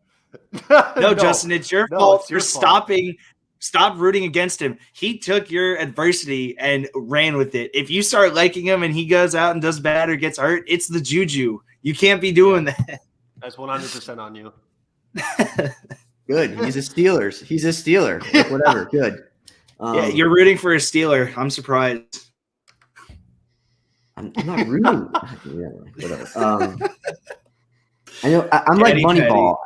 No, Justin, it's your fault for stopping. Stop rooting against him. He took your adversity and ran with it. If you start liking him and he goes out and does bad or gets hurt, it's the juju. You can't be doing that. That's 100% on you. Good. He's a Steelers. He's a Steeler. Like, whatever. Good. Yeah, you're rooting for a Steeler. I'm surprised. I'm not rooting. Yeah, whatever. I know I'm like Moneyball.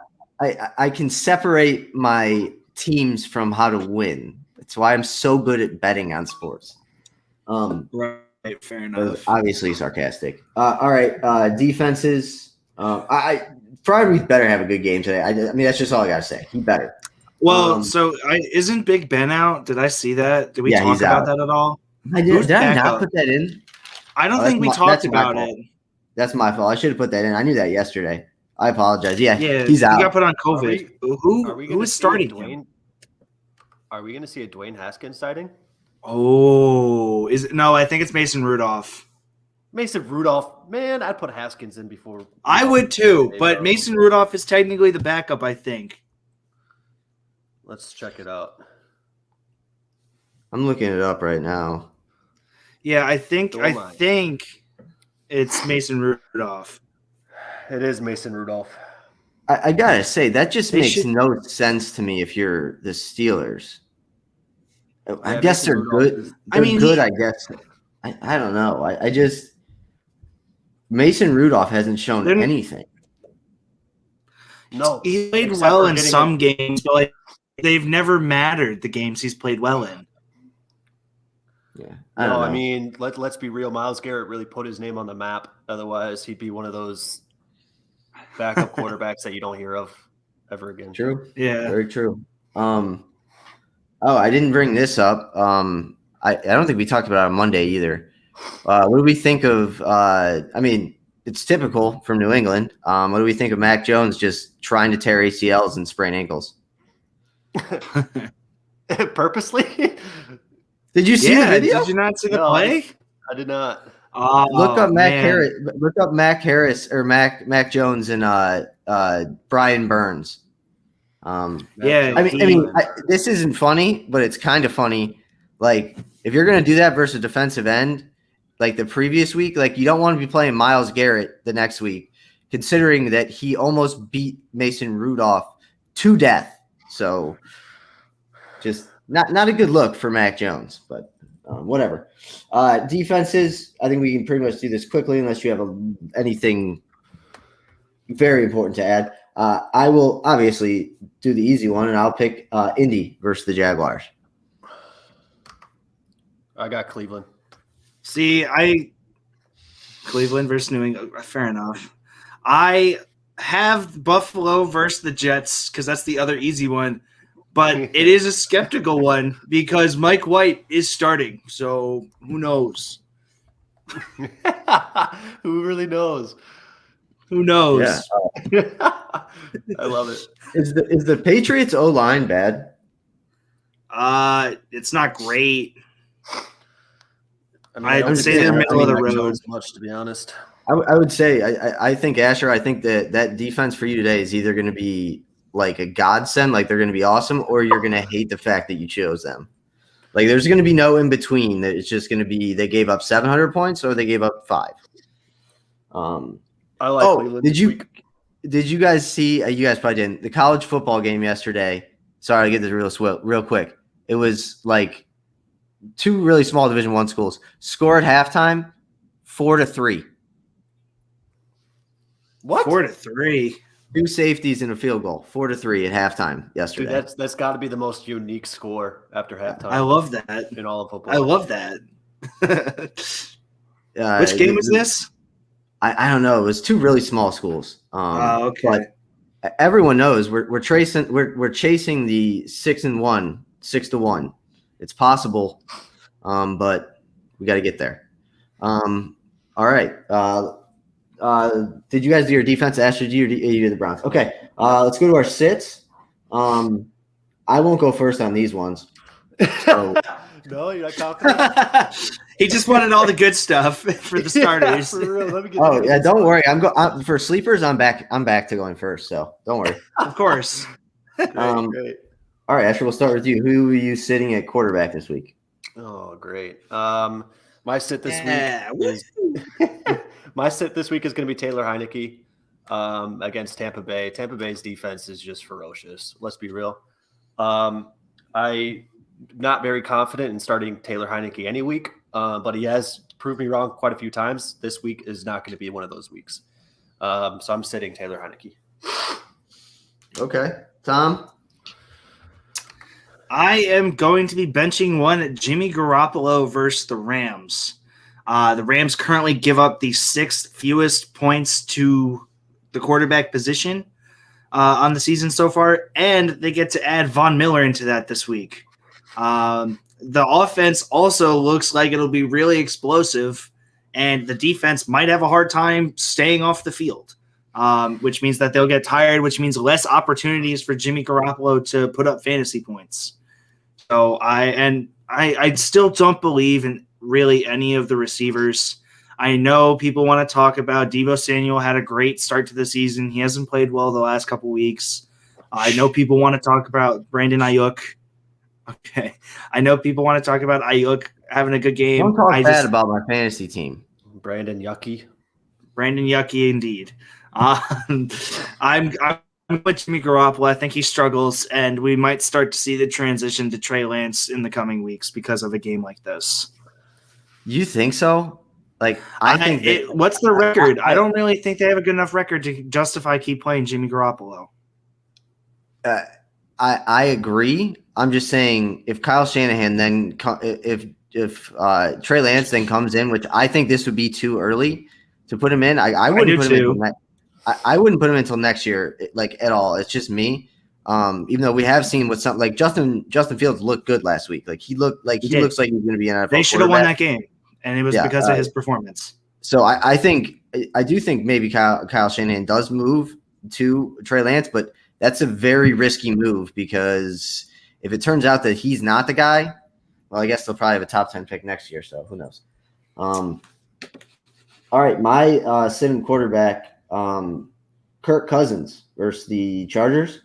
I can separate my teams from how to win. That's why I'm so good at betting on sports. Right, fair enough. Obviously sarcastic. All right, defenses. Fryermuth better have a good game today. I mean, that's just all I gotta say. He better. Well, isn't Big Ben out? Did I see that? Did we talk about that at all? Did I not put that in? I don't think we talked about it. That's my fault. I should have put that in. I knew that yesterday. I apologize. Yeah, he's out. He got put on COVID. Who is starting him? Are we going to see a Dwayne Haskins sighting? Oh, no, I think it's Mason Rudolph. Mason Rudolph, man, I'd put Haskins in before. I would too, but Mason Rudolph is technically the backup, I think. Let's check it out. I'm looking it up right now. Yeah, I think it's Mason Rudolph. It is Mason Rudolph. I gotta say, that just makes no sense to me if you're the Steelers. I guess they're good. I guess. I don't know. I just Mason Rudolph hasn't shown anything. No. He played well in some games, but they've never mattered, the games he's played well in. Yeah. I mean, let's be real. Myles Garrett really put his name on the map. Otherwise, he'd be one of those backup quarterbacks that you don't hear of ever again. True. Yeah. Very true. I didn't bring this up. I don't think we talked about it on Monday either. What do we think of I mean, it's typical from New England. What do we think of Mac Jones just trying to tear ACLs and sprain ankles? Purposely? Did you see the video? Did you not see the play? I did not. Look up Mac Harris or Mac Jones and Brian Burns. This isn't funny, but it's kind of funny. Like, if you're gonna do that versus a defensive end, like the previous week, like you don't want to be playing Myles Garrett the next week, considering that he almost beat Mason Rudolph to death. So, just not a good look for Mac Jones, but whatever. Defenses, I think we can pretty much do this quickly unless you have anything very important to add. I will obviously do the easy one, and I'll pick Indy versus the Jaguars. I got Cleveland. See, Cleveland versus New England. Fair enough. I have Buffalo versus the Jets because that's the other easy one. But it is a skeptical one because Mike White is starting. So who knows? Who really knows? Who knows? Yeah. I love it. Is the Patriots O line bad? It's not great. I mean, I'd say they're middle of the road. Much, to be honest. I would say I think Asher. I think that defense for you today is either going to be like a godsend, like they're going to be awesome, or you're going to hate the fact that you chose them. Like there's going to be no in between. That it's just going to be they gave up 700 points or they gave up 5. I like Cleveland. Did you guys see? You guys probably didn't. The college football game yesterday. Sorry to get this real quick. It was like 2 really small Division I schools score at halftime 4-3. What? 4-3. 2 safeties and a field goal, 4-3 at halftime yesterday. Dude, that's got to be the most unique score after halftime. I love that in all of football. I love that. Which game was this? I don't know. It was 2 really small schools. Okay. But everyone knows we're chasing the 6-1. It's possible, but we got to get there. All right. Did you guys do your defense? Asher, you did the Browns. Okay. Let's go to our sits. I won't go first on these ones. So. No, you're not confident. He just wanted all the good stuff for the starters. Yeah, for real. Let me get don't worry. I'm for sleepers. I'm back to going first. So don't worry. Of course. Great. All right, Asher. We'll start with you. Who are you sitting at quarterback this week? Oh, great. My sit this week is going to be Taylor Heineke. against Tampa Bay. Tampa Bay's defense is just ferocious. Let's be real. I'm not very confident in starting Taylor Heineke any week, but he has proved me wrong quite a few times. This week is not going to be one of those weeks. So I'm sitting Taylor Heineke. Okay. Tom? I am going to be benching one Jimmy Garoppolo versus the Rams. The Rams currently give up the 6th fewest points to the quarterback position on the season so far, and they get to add Von Miller into that this week. The offense also looks like it'll be really explosive, and the defense might have a hard time staying off the field, which means that they'll get tired, which means less opportunities for Jimmy Garoppolo to put up fantasy points. So I still don't believe in really any of the receivers. I know people want to talk about Deebo Samuel had a great start to the season. He hasn't played well the last couple weeks. I know people want to talk about Brandon Ayuk. Okay. I know people want to talk about Ayuk having a good game. Don't talk bad about my fantasy team. Brandon Yucky indeed. I'm with Jimmy Garoppolo. I think he struggles, and we might start to see the transition to Trey Lance in the coming weeks because of a game like this. You think so? Like, I think what's the record? I don't really think they have a good enough record to justify keep playing Jimmy Garoppolo. I agree. I'm just saying if Kyle Shanahan then if Trey Lance then comes in, which I think this would be too early to put him in. I wouldn't put him in. I wouldn't put him until next year, like at all. It's just me. Even though we have seen what something like Justin Fields looked good last week. Like he looks like he's going to be an NFL. They should have won that game, and it was because of his performance. So I do think maybe Kyle Shanahan does move to Trey Lance, but that's a very risky move because if it turns out that he's not the guy, well, I guess they'll probably have a top 10 pick next year. So who knows? All right, my sitting quarterback. Kirk Cousins versus the Chargers.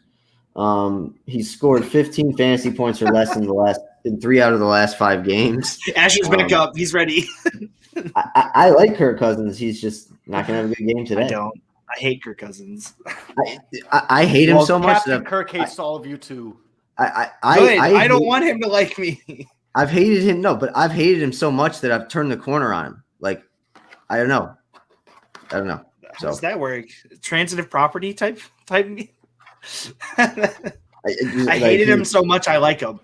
He's scored 15 fantasy points or less in 3 out of the last 5 games. Asher's back up. He's ready. I like Kirk Cousins. He's just not going to have a good game today. I don't. I hate Kirk Cousins. I hate him so much. Captain Kirk hates all of you too. I don't want him to like me. I've hated him. No, but I've hated him so much that I've turned the corner on him. Like, I don't know. How does that work? Transitive property type? I hated him so much I like him.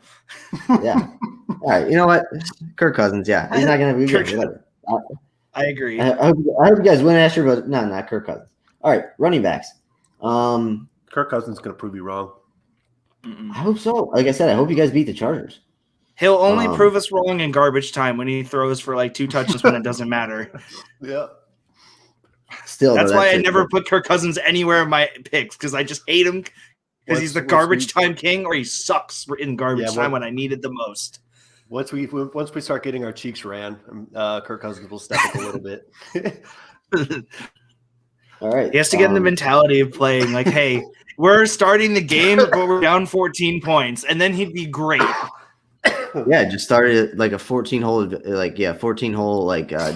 Yeah. All right. You know what? Kirk Cousins. Yeah, he's not going to be good. I agree. I hope you guys win, Asher, but no, not Kirk Cousins. All right, running backs. Kirk Cousins is going to prove you wrong. I hope so. Like I said, I hope you guys beat the Chargers. He'll only prove us wrong in garbage time when he throws for like 2 touches when it doesn't matter. Yeah. Still, that's why I never put Kirk Cousins anywhere in my picks because I just hate him because he's the garbage time king, or he sucks in garbage time when I need it the most. Once we start getting our cheeks ran, Kirk Cousins will step up a little bit. All right. He has to get in the mentality of playing like, hey, we're starting the game, but we're down 14 points, and then he'd be great. Yeah, just started like a 14-hole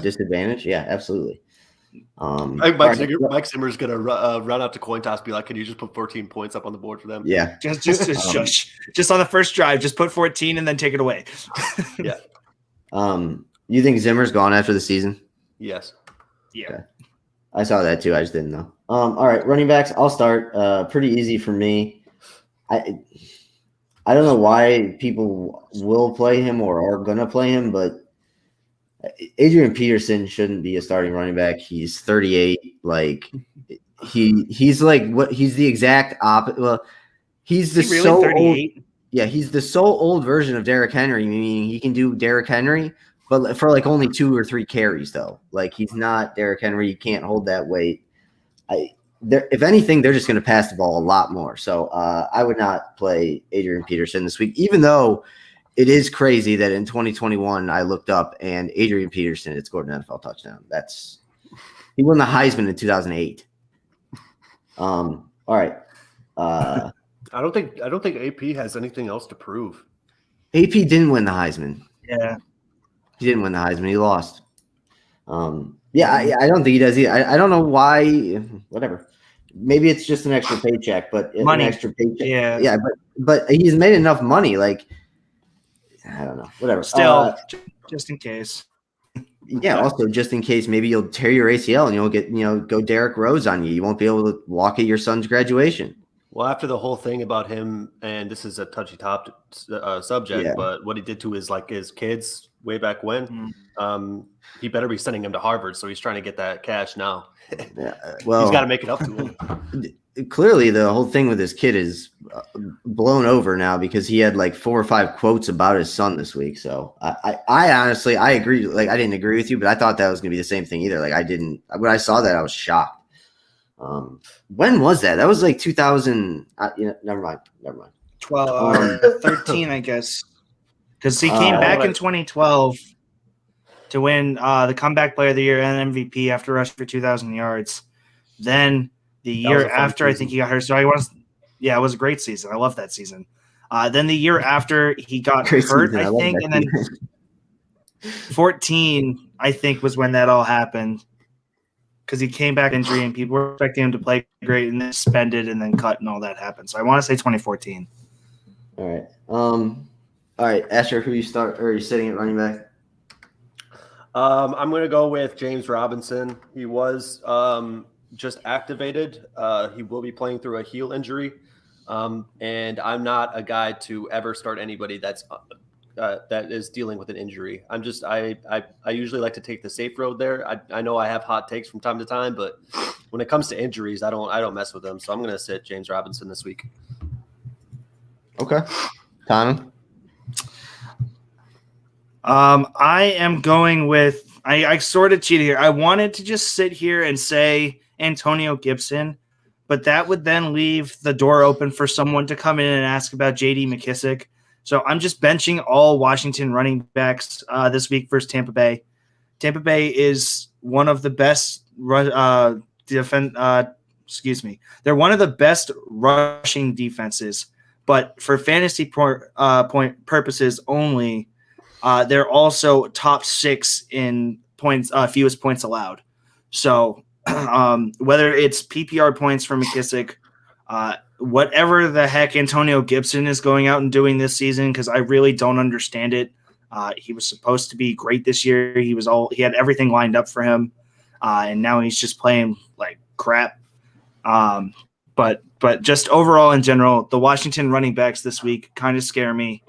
disadvantage. Yeah, absolutely. Mike Zimmer's gonna run out to coin toss, be like, "Can you just put 14 points up on the board for them?" Yeah, just on the first drive, just put 14 and then take it away. Yeah. You think Zimmer's gone after the season? Yes. Yeah. Okay. I saw that too. I just didn't know. All right, running backs. I'll start. Pretty easy for me. I don't know why people will play him or are gonna play him, but Adrian Peterson shouldn't be a starting running back. He's 38. Like he's like what? He's the exact opposite. Well, he's the really so 38? Old. Yeah, he's the so old version of Derrick Henry. Meaning he can do Derrick Henry, but for like only 2 or 3 carries though. Like he's not Derrick Henry. You can't hold that weight. If anything, they're just going to pass the ball a lot more. So I would not play Adrian Peterson this week, even though it is crazy that in 2021 I looked up and Adrian Peterson had scored an NFL touchdown. He won the Heisman in 2008. All right. I don't think AP has anything else to prove. AP didn't win the Heisman. Yeah, he didn't win the Heisman. He lost. Yeah, I don't think he does either. I don't know why. Whatever. maybe it's just an extra paycheck, but Money. an extra paycheck. Yeah. But he's made enough money. Like, I don't know, whatever. Still, just in case. Yeah. Also, just in case, maybe you'll tear your ACL and you'll get, go Derrick Rose on you. You won't be able to walk at your son's graduation. Well, after the whole thing about him, and this is a touchy subject, but what he did to his kids way back when, he better be sending him to Harvard. So he's trying to get that cash now. Well, he's got to make it up to him. Clearly, the whole thing with his kid is blown over now because he had like 4 or 5 quotes about his son this week. So I honestly, I agree. Like, I didn't agree with you, but I thought that was going to be the same thing either. Like, when I saw that, I was shocked. When was that? That was like 2000. Never mind. 13, I guess, because he came back in 2012 to win the comeback player of the year and MVP after rushing for 2,000 yards. Then the year after, I think he got hurt. So it was a great season. I love that season. Then the year after he got hurt, I think, and then 14, I think, was when that all happened. Because he came back injury and people were expecting him to play great and then suspended and then cut and all that happened. So I want to say 2014. All right. Asher, who you start or are you sitting at running back? I'm going to go with James Robinson. He was just activated. He will be playing through a heel injury. And I'm not a guy to ever start anybody that is dealing with an injury. I usually like to take the safe road there. I know I have hot takes from time to time, but when it comes to injuries, I don't mess with them. So I'm going to sit James Robinson this week. Okay. Tana? I am going with I sort of cheated here. I wanted to just sit here and say Antonio Gibson, but that would then leave the door open for someone to come in and ask about J.D. McKissick. So I'm just benching all Washington running backs this week versus Tampa Bay. Tampa Bay is one of the best They're one of the best rushing defenses, but for fantasy point purposes only, they're also top 6 in points, fewest points allowed. So whether it's PPR points for McKissick, whatever the heck Antonio Gibson is going out and doing this season, because I really don't understand it. He was supposed to be great this year. He had everything lined up for him, and now he's just playing like crap. But just overall in general, the Washington running backs this week kind of scare me,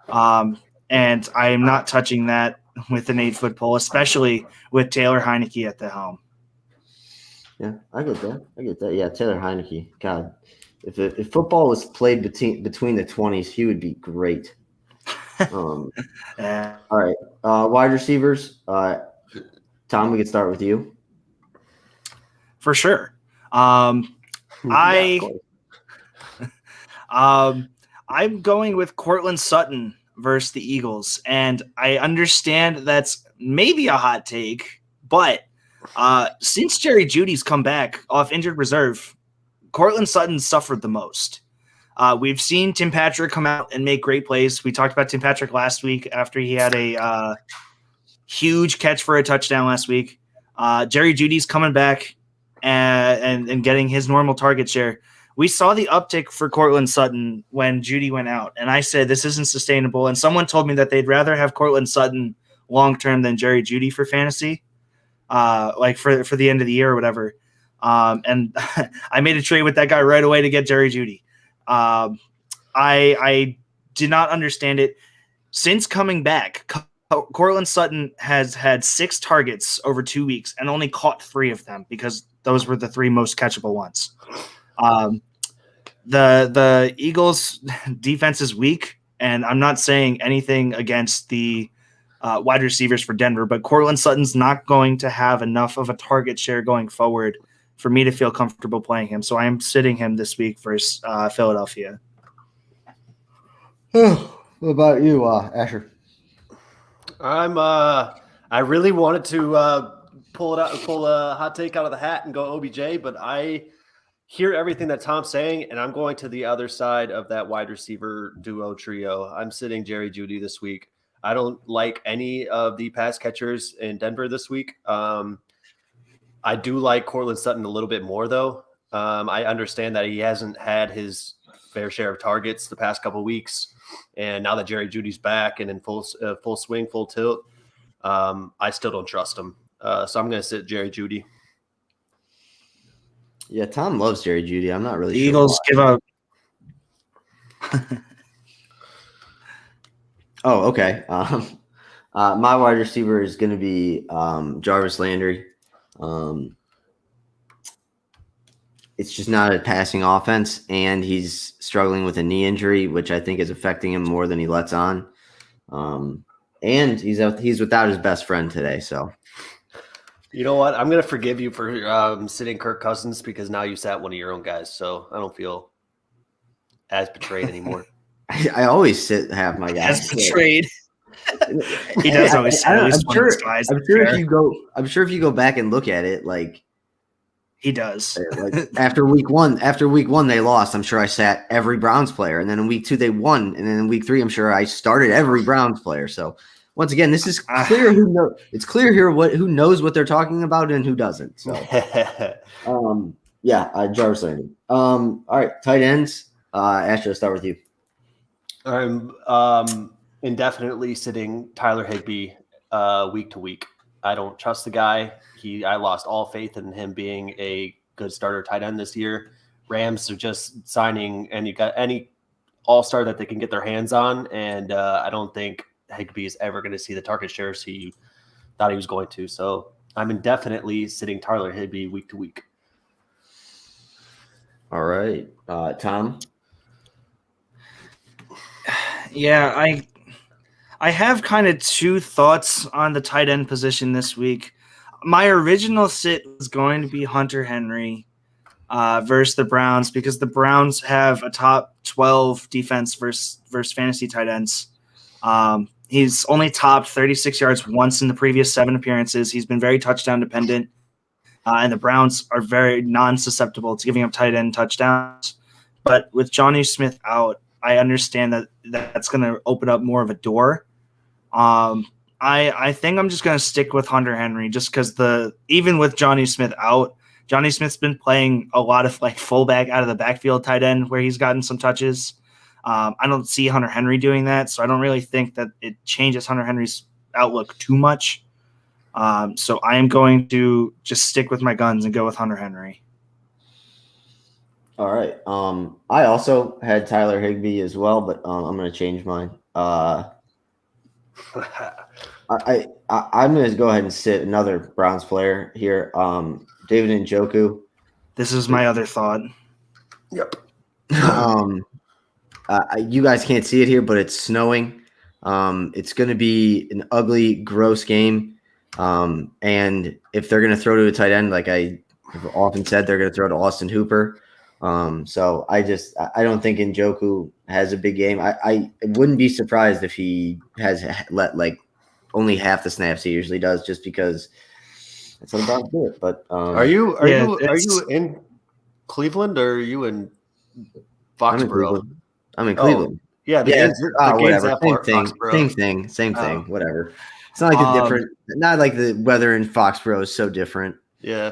and I am not touching that with an 8-foot pole, especially with Taylor Heineke at the helm. Yeah, I get that. Yeah, Taylor Heineke. God. If football was played between the 20s, he would be great. All right. Wide receivers. Tom, we can start with you. For sure. I'm going with Cortland Sutton versus the Eagles. And I understand that's maybe a hot take, but since Jerry Jeudy's come back off injured reserve, Cortland Sutton suffered the most. We've seen Tim Patrick come out and make great plays. We talked about Tim Patrick last week after he had a huge catch for a touchdown last week. Jerry Jeudy's coming back and getting his normal target share. We saw the uptick for Cortland Sutton when Jeudy went out, and I said this isn't sustainable. And someone told me that they'd rather have Cortland Sutton long-term than Jerry Jeudy for fantasy, like for the end of the year or whatever. And I made a trade with that guy right away to get Jerry Jeudy. I did not understand it. Since coming back, Cortland Sutton has had 6 targets over 2 weeks and only caught 3 of them because those were the 3 most catchable ones. The Eagles defense is weak, and I'm not saying anything against the wide receivers for Denver, but Cortland Sutton's not going to have enough of a target share going forward for me to feel comfortable playing him. So I am sitting him this week versus Philadelphia. What about you, Asher? I really wanted to pull a hot take out of the hat and go OBJ, but I hear everything that Tom's saying, and I'm going to the other side of that wide receiver duo trio. I'm sitting Jerry Jeudy this week. I don't like any of the pass catchers in Denver this week. I do like Cortland Sutton a little bit more, though. I understand that he hasn't had his fair share of targets the past couple of weeks, and now that Jerry Jeudy's back and in full swing, full tilt, I still don't trust him. So I'm going to sit Jerry Jeudy. Yeah, Tom loves Jerry Jeudy. I'm not really The sure. Eagles give up. Oh, okay. My wide receiver is going to be Jarvis Landry. It's just not a passing offense, and he's struggling with a knee injury, which I think is affecting him more than he lets on. And he's without his best friend today, so. You know what? I'm going to forgive you for sitting Kirk Cousins because now you sat one of your own guys, so I don't feel as betrayed anymore. I always sit half my guys. As betrayed. He does always sit at least one of his guys. I'm sure if you go back and look at it, like he does. Like after week one they lost. I'm sure I sat every Browns player, and then in week 2 they won, and then in week 3 I'm sure I started every Browns player. So once again, this is clear. It's clear here who knows what they're talking about and who doesn't. So, Jarvis Landry. All right, tight ends. Asher, let's start with you. I'm indefinitely sitting Tyler Higbee week to week. I don't trust the guy. I lost all faith in him being a good starter tight end this year. Rams are just signing any all-star that they can get their hands on, and I don't think Higbee is ever going to see the target shares he thought he was going to. So I'm indefinitely sitting Tyler Higbee week to week. All right. Tom? Yeah, I have kind of two thoughts on the tight end position this week. My original sit was going to be Hunter Henry versus the Browns because the Browns have a top 12 defense versus fantasy tight ends. He's only topped 36 yards once in the previous 7 appearances. He's been very touchdown dependent, and the Browns are very non-susceptible to giving up tight end touchdowns. But with Johnny Smith out, I understand that that's going to open up more of a door. I think I'm just going to stick with Hunter Henry just because even with Johnny Smith out, Johnny Smith's been playing a lot of like fullback out of the backfield tight end where he's gotten some touches. I don't see Hunter Henry doing that, so I don't really think that it changes Hunter Henry's outlook too much. So I am going to just stick with my guns and go with Hunter Henry. All right. I also had Tyler Higbee as well, but I'm going to change mine. I'm going to go ahead and sit another Browns player here. David Njoku. This is my other thought. Yep. You guys can't see it here, but it's snowing. It's going to be an ugly, gross game. And if they're going to throw to a tight end, like I have often said, they're going to throw to Austin Hooper. So I don't think Njoku has a big game. I wouldn't be surprised if he has let like only half the snaps he usually does, just because that's what about to do it. But are you in Cleveland or are you in Foxborough? I'm in Cleveland. Yeah, whatever. Same thing. Whatever. It's not like not like the weather in Foxborough is so different. Yeah.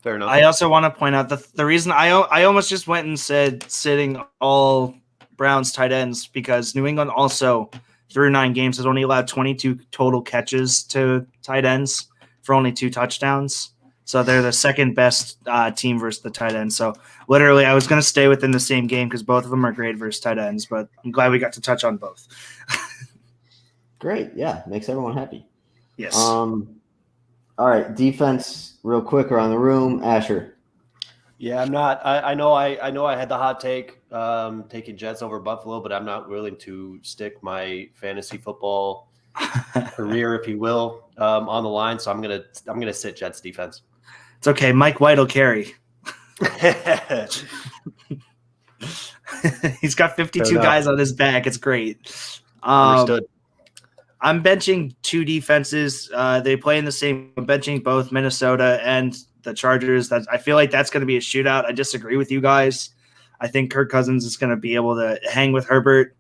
Fair enough. I also want to point out the reason I almost just went and said sitting all Browns tight ends because New England also through 9 games has only allowed 22 total catches to tight ends for only 2 touchdowns. So they're the second best team versus the tight end. So literally I was going to stay within the same game because both of them are great versus tight ends, but I'm glad we got to touch on both. Great. Yeah. Makes everyone happy. Yes. All right, defense, real quick around the room. Asher. Yeah, I'm not. I know I had the hot take taking Jets over Buffalo, but I'm not willing to stick my fantasy football career, if you will, on the line. So I'm gonna sit Jets defense. It's okay. Mike White will carry. He's got 52 guys on his back. It's great. Understood. I'm benching 2 defenses. They play in the same. I'm benching both Minnesota and the Chargers. I feel like that's going to be a shootout. I disagree with you guys. I think Kirk Cousins is going to be able to hang with Herbert.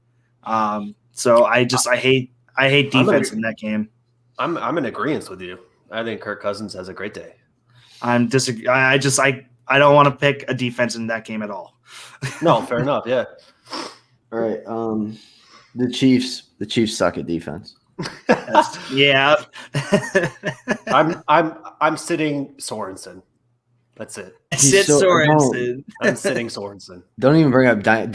So I hate defense in that game. I'm in agreement with you. I think Kirk Cousins has a great day. I'm disagree. I I don't want to pick a defense in that game at all. No, fair enough. Yeah. All right. The Chiefs suck at defense. Yeah. I'm sitting Sorensen. That's it. Sit Sorensen. I'm sitting Sorensen. Don't even bring up that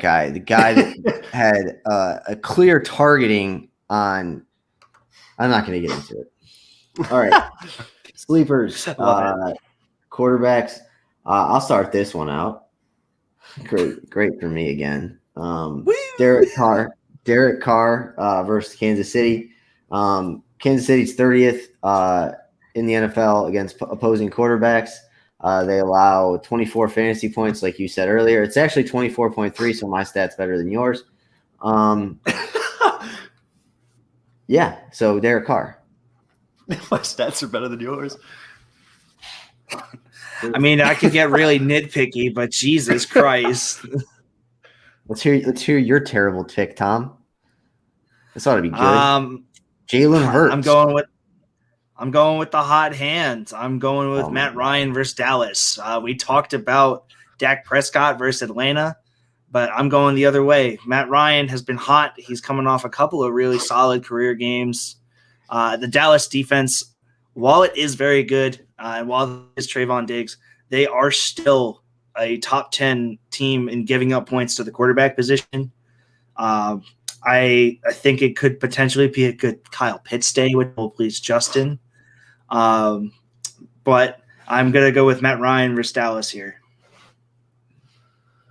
guy. The guy that had a clear targeting on. I'm not going to get into it. All right, sleepers, quarterbacks. I'll start this one out. Great for me again. Derek Carr versus Kansas City. Kansas City's 30th in the NFL against opposing quarterbacks. They allow 24 fantasy points, like you said earlier. It's actually 24.3, so my stat's better than yours. Yeah, so Derek Carr. My stats are better than yours. I mean, I could get really nitpicky, but Jesus Christ. Let's hear your terrible pick, Tom. This ought to be good. Jalen Hurts. I'm going with the hot hand. I'm going with Matt Ryan versus Dallas. We talked about Dak Prescott versus Atlanta, but I'm going the other way. Matt Ryan has been hot. He's coming off a couple of really solid career games. The Dallas defense, while it is very good, and while it is Trayvon Diggs, they are still a top 10 team in giving up points to the quarterback position. I think it could potentially be a good Kyle Pitts day, which will please Justin. But I'm going to go with Matt Ryan versus Dallas here.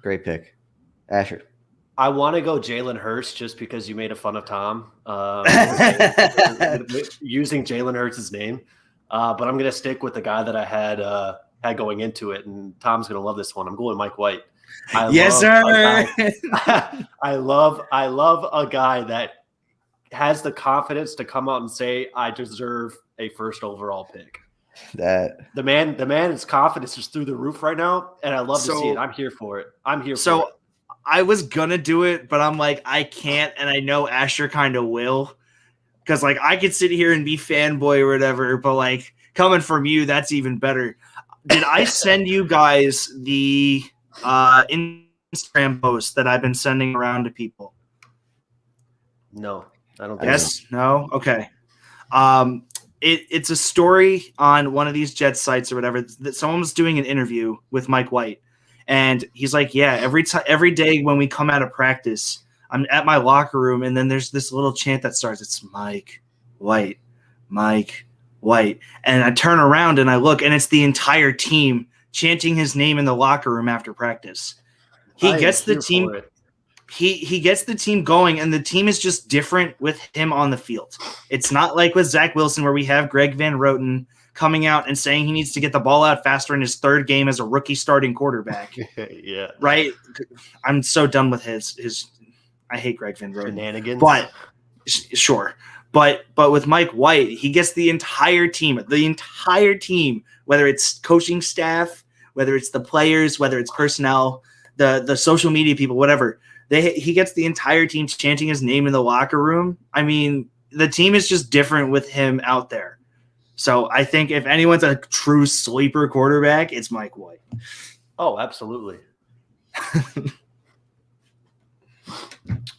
Great pick. Asher. I want to go Jalen Hurts just because you made a fun of Tom using Jalen Hurts' name. But I'm going to stick with the guy that I had going into it, and Tom's going to love this one. I'm going Mike White. Yes, sir. I love a guy that has the confidence to come out and say, I deserve a first overall pick. The man's confidence is through the roof right now, and I love to see it. I'm here for it. So I was gonna do it, but I'm like, I can't, and I know Asher kind of will, because like I could sit here and be fanboy or whatever, but like coming from you, that's even better. Did I send you guys the Instagram post that I've been sending around to people? No, I don't think Yes? so. No? Okay. It's a story on one of these Jet sites or whatever that someone was doing an interview with Mike White. And he's like, yeah, every day when we come out of practice, I'm at my locker room, and then there's this little chant that starts. It's Mike White, Mike White. And I turn around and I look, and it's the entire team chanting his name in the locker room after practice. He gets the team. He gets the team going, and the team is just different with him on the field. It's not like with Zach Wilson where we have Greg Van Roten coming out and saying he needs to get the ball out faster in his third game as a rookie starting quarterback. Yeah. Right? I'm so done with his I hate Greg Van Roten. Shenanigans. But sure. But with Mike White, he gets the entire team, whether it's coaching staff, whether it's the players, whether it's personnel, the social media people, whatever. He gets the entire team chanting his name in the locker room. I mean, the team is just different with him out there. So I think if anyone's a true sleeper quarterback, it's Mike White. Oh, absolutely.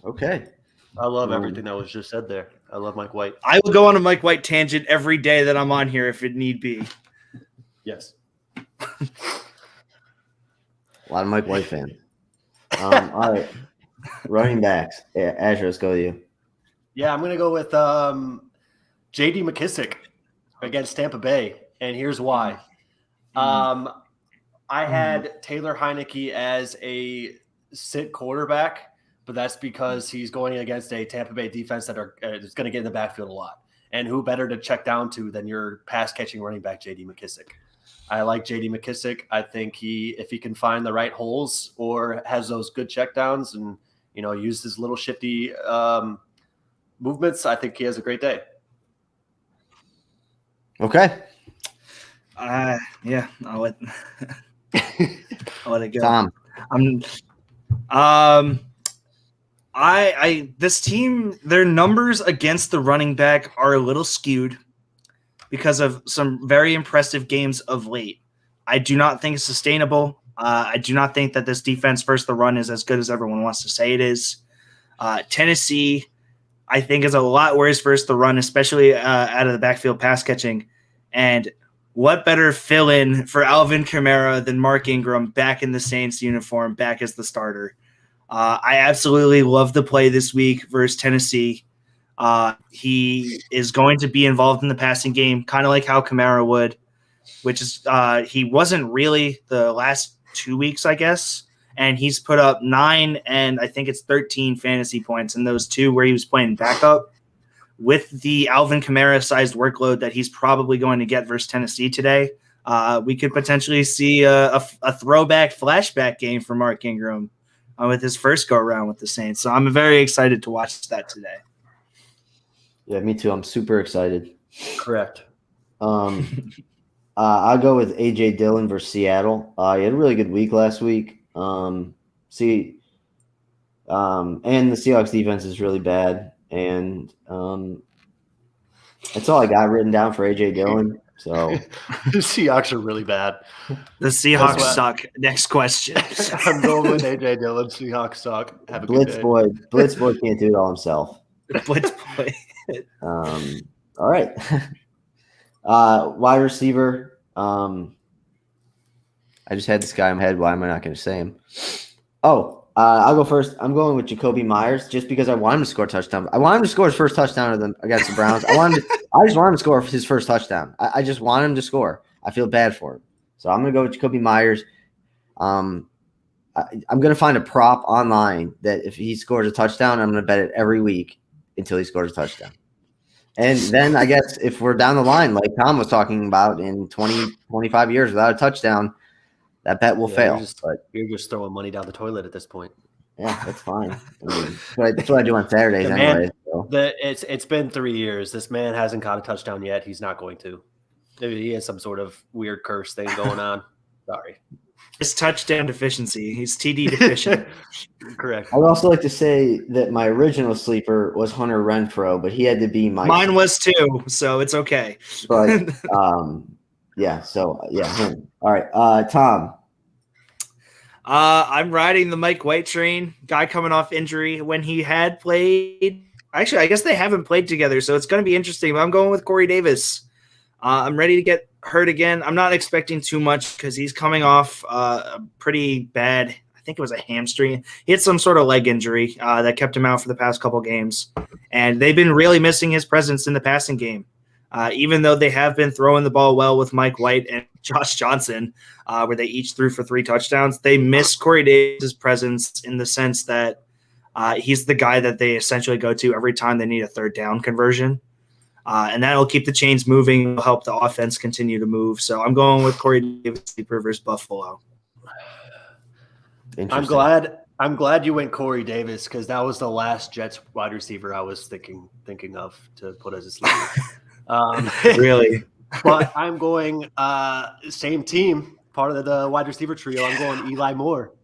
Okay. I love everything that was just said there. I love Mike White. I will go on a Mike White tangent every day that I'm on here if it need be. Yes. A lot of Mike White fans. All right. Running backs. Yeah, Asher, let's go to you. Yeah, I'm going to go with J.D. McKissick against Tampa Bay, and here's why. I had Taylor Heineke as a sit quarterback, but that's because he's going against a Tampa Bay defense that is going to get in the backfield a lot. And who better to check down to than your pass-catching running back, J.D. McKissick? I like J.D. McKissick. I think if he can find the right holes or has those good checkdowns and use his little shifty movements, I think he has a great day. Okay. Yeah, I'll let it go. Tom. This team, their numbers against the running back are a little skewed because of some very impressive games of late. I do not think it's sustainable. I do not think that this defense versus the run is as good as everyone wants to say it is. Tennessee, I think, is a lot worse versus the run, especially out of the backfield pass catching. And what better fill-in for Alvin Kamara than Mark Ingram back in the Saints uniform, back as the starter? I absolutely love the play this week versus Tennessee. He is going to be involved in the passing game, kind of like how Kamara would, which is he wasn't really the last 2 weeks, I guess. And he's put up 9 and I think it's 13 fantasy points in those 2 where he was playing backup. With the Alvin Kamara-sized workload that he's probably going to get versus Tennessee today, we could potentially see a throwback flashback game for Mark Ingram with his first go-around with the Saints. So I'm very excited to watch that today. Yeah, me too. I'm super excited. Correct. I'll go with A.J. Dillon versus Seattle. He had a really good week last week. And the Seahawks defense is really bad. And that's all I got written down for A.J. Dillon. So The Seahawks are really bad. The Seahawks suck. Next question. I'm going with A.J. Dillon. Seahawks suck. Have a good day. Blitz boy can't do it all himself. Blitz boy. All right. Wide receiver. I just had this guy in my head. Why am I not going to say him? I'll go first. I'm going with Jacoby Myers just because I want him to score a touchdown. I want him to score his first touchdown against the Browns. I just want him to score his first touchdown. I just want him to score. I feel bad for him. So I'm going to go with Jacoby Myers. I'm going to find a prop online that if he scores a touchdown, I'm going to bet it every week until he scores a touchdown. And then I guess if we're down the line, like Tom was talking about, in 20, 25 years without a touchdown, that bet will fail. You're just throwing money down the toilet at this point. Yeah, that's fine. That's what I do on Saturdays anyway. So. It's been 3 years. This man hasn't caught a touchdown yet. He's not going to. Maybe he has some sort of weird curse thing going on. Sorry. His touchdown deficiency. He's TD deficient. Correct. I would also like to say that my original sleeper was Hunter Renfro, but he had to be Mine was too, so it's okay. But yeah. So yeah, him. All right, Tom. I'm riding the Mike White train. Guy coming off injury. When he had played, actually, I guess they haven't played together, so it's going to be interesting. But I'm going with Corey Davis. I'm ready to get hurt again. I'm not expecting too much because he's coming off a pretty bad, I think it was a hamstring. He had some sort of leg injury that kept him out for the past couple games. And they've been really missing his presence in the passing game. Even though they have been throwing the ball well with Mike White and Josh Johnson, where they each threw for 3 touchdowns, they miss Corey Davis' presence in the sense that he's the guy that they essentially go to every time they need a third down conversion. And that'll keep the chains moving. It'll help the offense continue to move. So I'm going with Corey Davis versus Buffalo. I'm glad you went Corey Davis because that was the last Jets wide receiver I was thinking of to put as a sleeper. Really? But I'm going same team, part of the wide receiver trio. I'm going Eli Moore.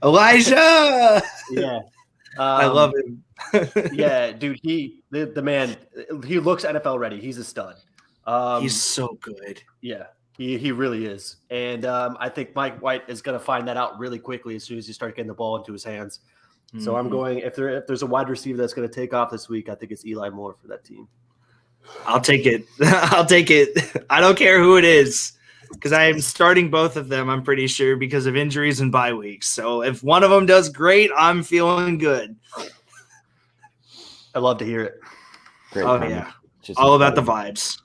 Elijah! Yeah. I love him. Yeah, dude, the man, he looks NFL ready. He's a stud. He's so good. Yeah, he really is. And I think Mike White is going to find that out really quickly as soon as you start getting the ball into his hands. Mm-hmm. So I'm going, if there's a wide receiver that's going to take off this week, I think it's Eli Moore for that team. I'll take it. I'll take it. I don't care who it is because I am starting both of them, I'm pretty sure, because of injuries and bye weeks. So if one of them does great, I'm feeling good. I love to hear it. Great. Yeah. All about the vibes.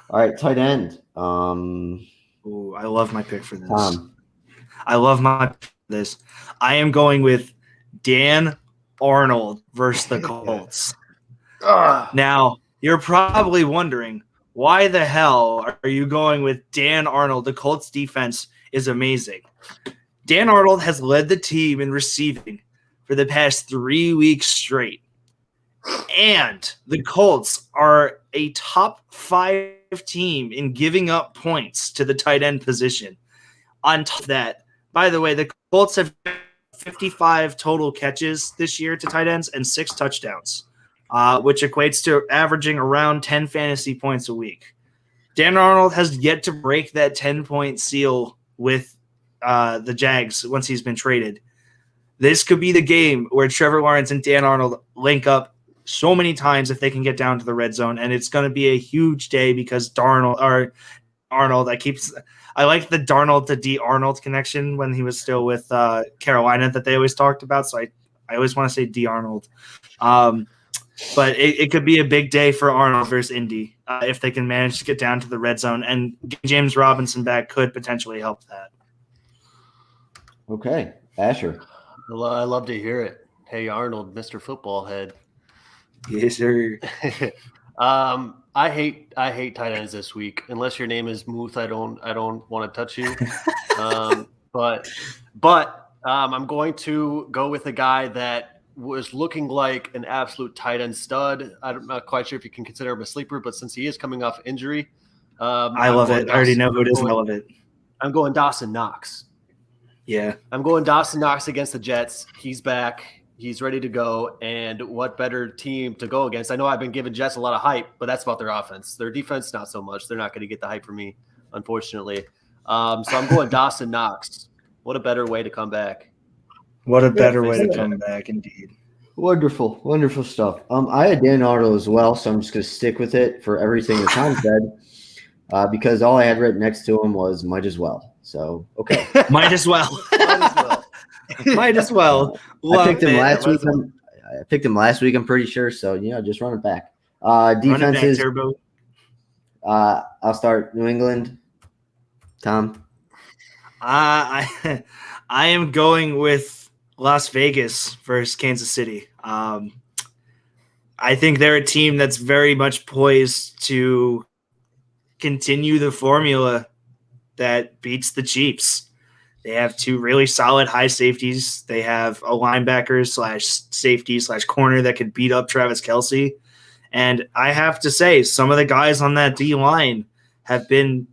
All right, tight end. Ooh, I love my pick for this. Tom. I love my pick for this. I am going with Dan Arnold versus the Colts. Now, you're probably wondering, why the hell are you going with Dan Arnold? The Colts defense is amazing. Dan Arnold has led the team in receiving for the past 3 weeks straight. And the Colts are a top 5 team in giving up points to the tight end position. On top of that, by the way, the Colts have 55 total catches this year to tight ends and 6 touchdowns, which equates to averaging around 10 fantasy points a week. Dan Arnold has yet to break that 10-point seal with the Jags once he's been traded. This could be the game where Trevor Lawrence and Dan Arnold link up so many times if they can get down to the red zone, and it's going to be a huge day because Arnold. I like the Darnold to D Arnold connection when he was still with Carolina that they always talked about. So I always want to say D Arnold. But it could be a big day for Arnold versus Indy if they can manage to get down to the red zone, and James Robinson back could potentially help that. Okay, Asher. I love to hear it. Hey, Arnold, Mr. Football Head. Yes, sir. I hate tight ends this week. Unless your name is Muth, I don't want to touch you. But I'm going to go with a guy that was looking like an absolute tight end stud. I'm not quite sure if you can consider him a sleeper, but since he is coming off injury, I love it. I already know who it is, and I love it. I'm going Dawson Knox. Yeah. I'm going Dawson Knox against the Jets. He's back. He's ready to go. And what better team to go against? I know I've been giving Jets a lot of hype, but that's about their offense. Their defense, not so much. They're not going to get the hype from me, unfortunately. So I'm going Dawson Knox. What a better way to come back. What a better way to come back, indeed. Wonderful, wonderful stuff. I had Dan Arnold as well, so I'm just going to stick with it for everything that Tom said because all I had written next to him was might as well. So, okay. Might as well. Might as well. I picked him last week. I picked him last week, I'm pretty sure. So, just run it back. Defenses. Turbo. I'll start New England. Tom? I am going with Las Vegas versus Kansas City. I think they're a team that's very much poised to continue the formula that beats the Chiefs. They have two really solid high safeties. They have a linebacker / safety / corner that could beat up Travis Kelce. And I have to say, some of the guys on that D line have been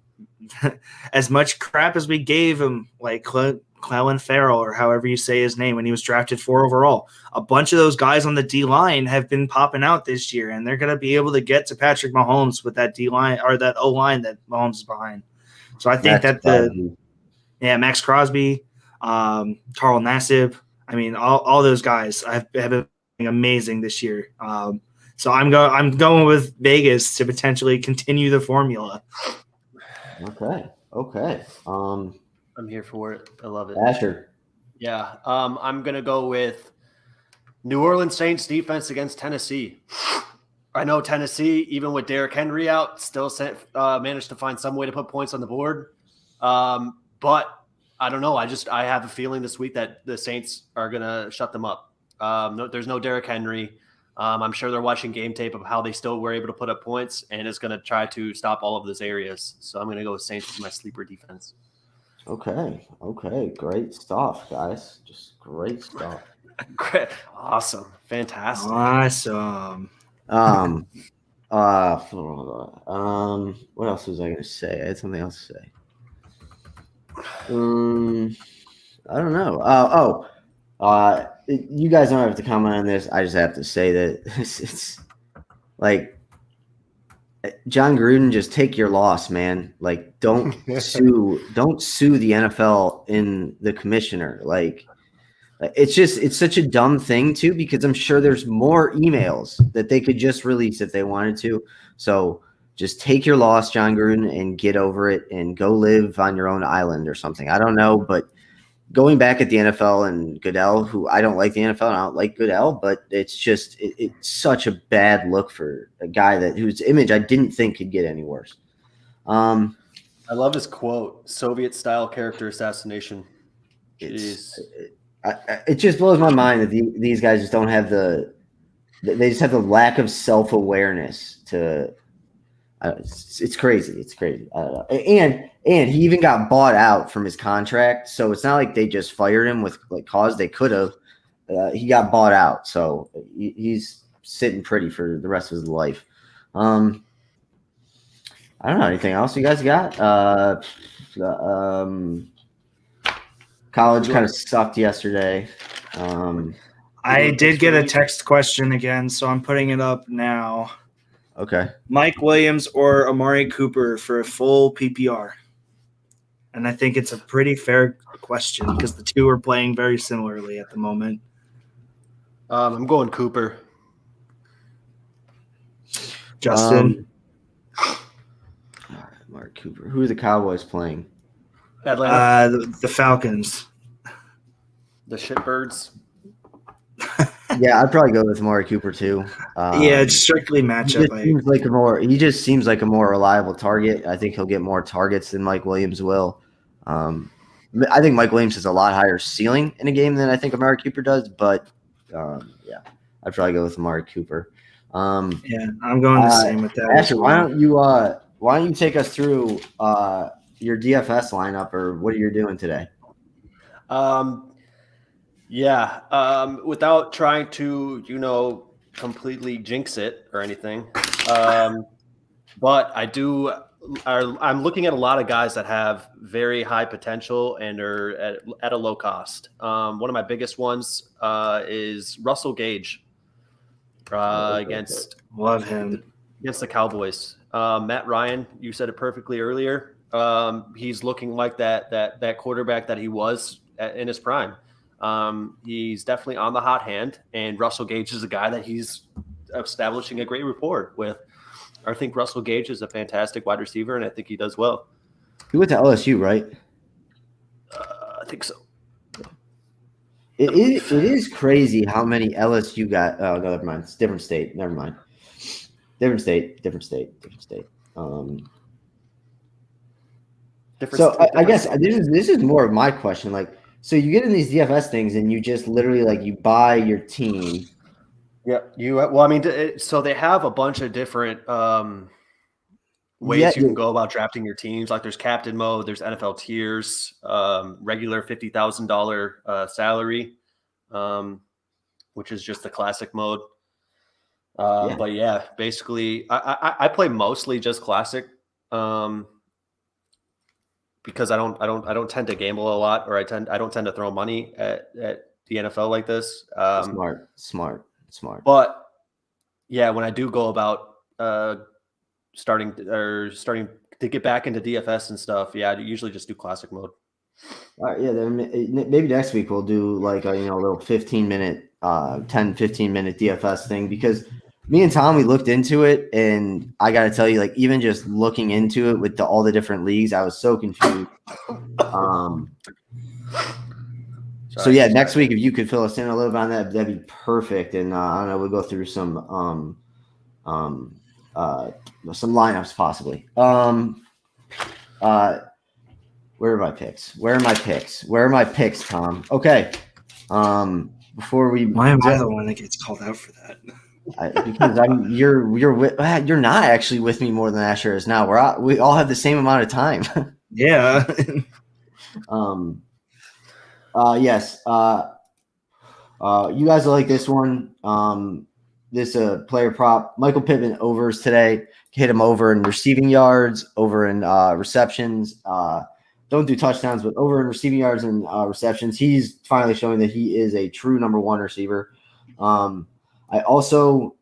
as much crap as we gave him, like Clelin Ferrell, or however you say his name, when he was drafted 4 overall. A bunch of those guys on the D line have been popping out this year, and they're going to be able to get to Patrick Mahomes with that D line or that O line that Mahomes is behind. So I think Max Crosby, Carl Nassib, I mean, all those guys have been amazing this year. So I'm going with Vegas to potentially continue the formula. Okay. I'm here for it. I love it. Asher. Yeah. I'm going to go with New Orleans Saints defense against Tennessee. I know Tennessee, even with Derrick Henry out, still managed to find some way to put points on the board. But I don't know. I have a feeling this week that the Saints are going to shut them up. There's no Derrick Henry. I'm sure they're watching game tape of how they still were able to put up points, and it's going to try to stop all of those areas. So I'm going to go with Saints as my sleeper defense. Okay. Great stuff, guys. Just great stuff. Great. Awesome. Fantastic. Awesome. What else was I going to say? I had something else to say. I don't know. You guys don't have to comment on this. I just have to say that it's like John Gruden, just take your loss, man. Like, don't sue the NFL in the commissioner. Like, it's such a dumb thing too, because I'm sure there's more emails that they could just release if they wanted to. So just take your loss, John Gruden, and get over it and go live on your own island or something. I don't know, but going back at the NFL and Goodell, who I don't like the NFL, and I don't like Goodell, but it's just it's such a bad look for a guy whose image I didn't think could get any worse. I love his quote: "Soviet-style character assassination." It just blows my mind that these guys just don't have they just have the lack of self-awareness to. It's crazy. It's crazy. I don't know. And he even got bought out from his contract, so it's not like they just fired him with cause. They could have. He got bought out, so he's sitting pretty for the rest of his life. I don't know anything else you guys got. College kind of sucked yesterday. I did get a text question again, so I'm putting it up now. Okay. Mike Williams or Amari Cooper for a full PPR. And I think it's a pretty fair question because the two are playing very similarly at the moment. I'm going Cooper. Justin? Mark Cooper. Who are the Cowboys playing? Atlanta. The Falcons. The Shitbirds. Yeah, I'd probably go with Amari Cooper too. Yeah, it's strictly matchup. He just seems like a more reliable target. I think he'll get more targets than Mike Williams will. I think Mike Williams has a lot higher ceiling in a game than I think Amari Cooper does, but yeah, I'd probably go with Amari Cooper. Yeah, I'm going the same with that. Asher, why don't you take us through your DFS lineup, or what you're doing today? Without trying to, completely jinx it or anything. But I'm looking at a lot of guys that have very high potential and are at a low cost. One of my biggest ones is Russell Gage against the Cowboys. Matt Ryan, you said it perfectly earlier. He's looking like that quarterback that he was in his prime. He's definitely on the hot hand, and Russell Gage is a guy that he's establishing a great rapport with. I think Russell Gage is a fantastic wide receiver, and I think he does well. He went to LSU, right? I think so. It is crazy how many LSU got. Oh, no, never mind. It's different state. Never mind. Different state. I guess this is more of my question. Like, so you get in these DFS things and you just literally you buy your team. Yeah. So they have a bunch of different ways you can go about drafting your teams. Like there's captain mode, there's NFL tiers, regular $50,000 salary, which is just the classic mode. But yeah, basically I play mostly just classic. Because I don't tend to gamble a lot, or I don't tend to throw money at the NFL like this. Smart. But yeah, when I do go about starting to get back into DFS and stuff, yeah, I usually just do classic mode. All right, yeah. Then maybe next week we'll do like a little 15-minute, 10-15-minute DFS thing, because me and Tom, we looked into it, and I got to tell you, even just looking into it with all the different leagues, I was so confused. So yeah, next week if you could fill us in a little bit on that, that'd be perfect. And I don't know, we'll go through some lineups possibly. Where are my picks? Where are my picks, Tom? Okay. Before we, why am I the one that gets called out for that? Because you're not actually with me more than Asher is now. We all have the same amount of time. Yeah. Yes. You guys will like this one. This player prop. Michael Pittman overs today. Hit him over in receiving yards, over in receptions. Don't do touchdowns, but over in receiving yards and receptions. He's finally showing that he is a true number one receiver. I also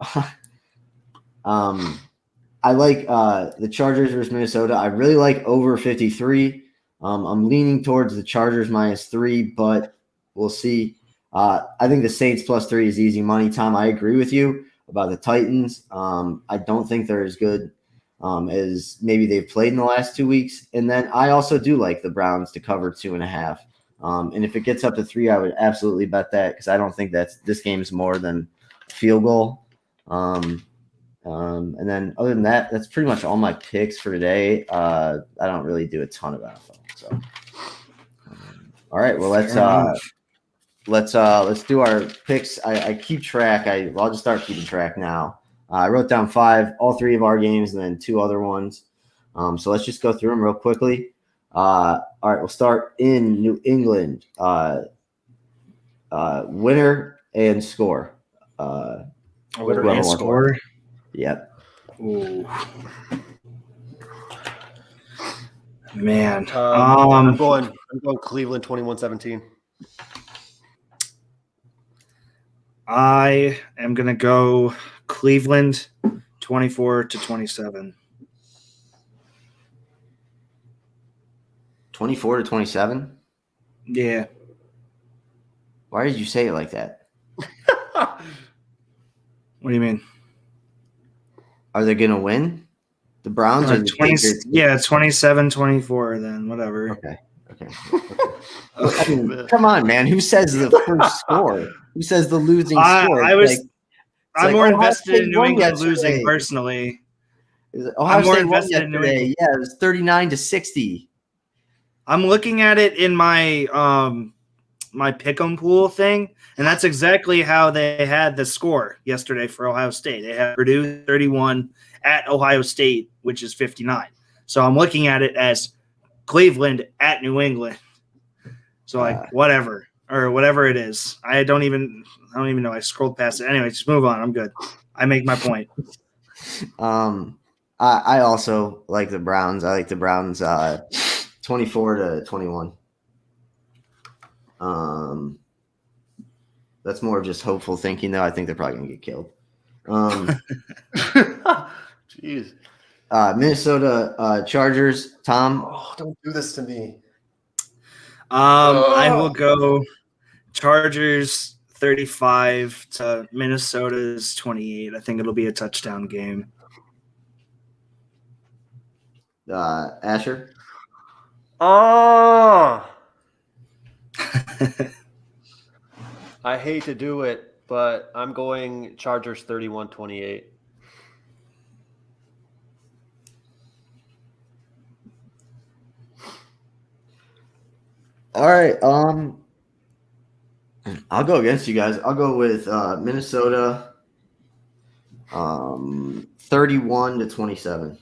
I like the Chargers versus Minnesota. I really like over 53. I'm leaning towards the Chargers -3, but we'll see. I think the Saints +3 is easy money, Tom. I agree with you about the Titans. I don't think they're as good as maybe they've played in the last 2 weeks. And then I also do like the Browns to cover 2.5. And if it gets up to 3, I would absolutely bet that, because I don't think this game is more than field goal. And then other than that, that's pretty much all my picks for today. I don't really do a ton of NFL. So, all right, well let's do our picks. I keep track. I'll just start keeping track now. I wrote down 5, all 3 of our games, and then 2 other ones. So let's just go through them real quickly. All right, we'll start in New England. Winner and score. Winner and score. Yep. Ooh. Man. I'm going Cleveland 21-17. I am going to go Cleveland 24-27. 24-27. Yeah. Why did you say it like that? What do you mean? Are they gonna win? The Browns or the 20, Patriots? yeah, 27-24 then, whatever. Okay. I mean, come on, man. Who says the first score? Who says the losing score? I'm more Ohio invested State in New won England yesterday. losing personally. Ohio I'm more State won invested in New yesterday. England. Yeah, it was 39-60. I'm looking at it in my my pick'em pool thing, and that's exactly how they had the score yesterday for Ohio State. They had Purdue 31 at Ohio State, which is 59. So I'm looking at it as Cleveland at New England. So whatever it is. I don't even know. I scrolled past it. Anyway, just move on. I'm good. I make my point. I also like the Browns. I like the Browns 24-21. That's more of just hopeful thinking, though. I think they're probably gonna get killed. Jeez. Minnesota Chargers. Tom. Oh, don't do this to me. I will go Chargers 35 to Minnesota's 28. I think it'll be a touchdown game. Asher. Oh. I hate to do it, but I'm going Chargers 31-28. All right. I'll go against you guys. I'll go with Minnesota 31-27.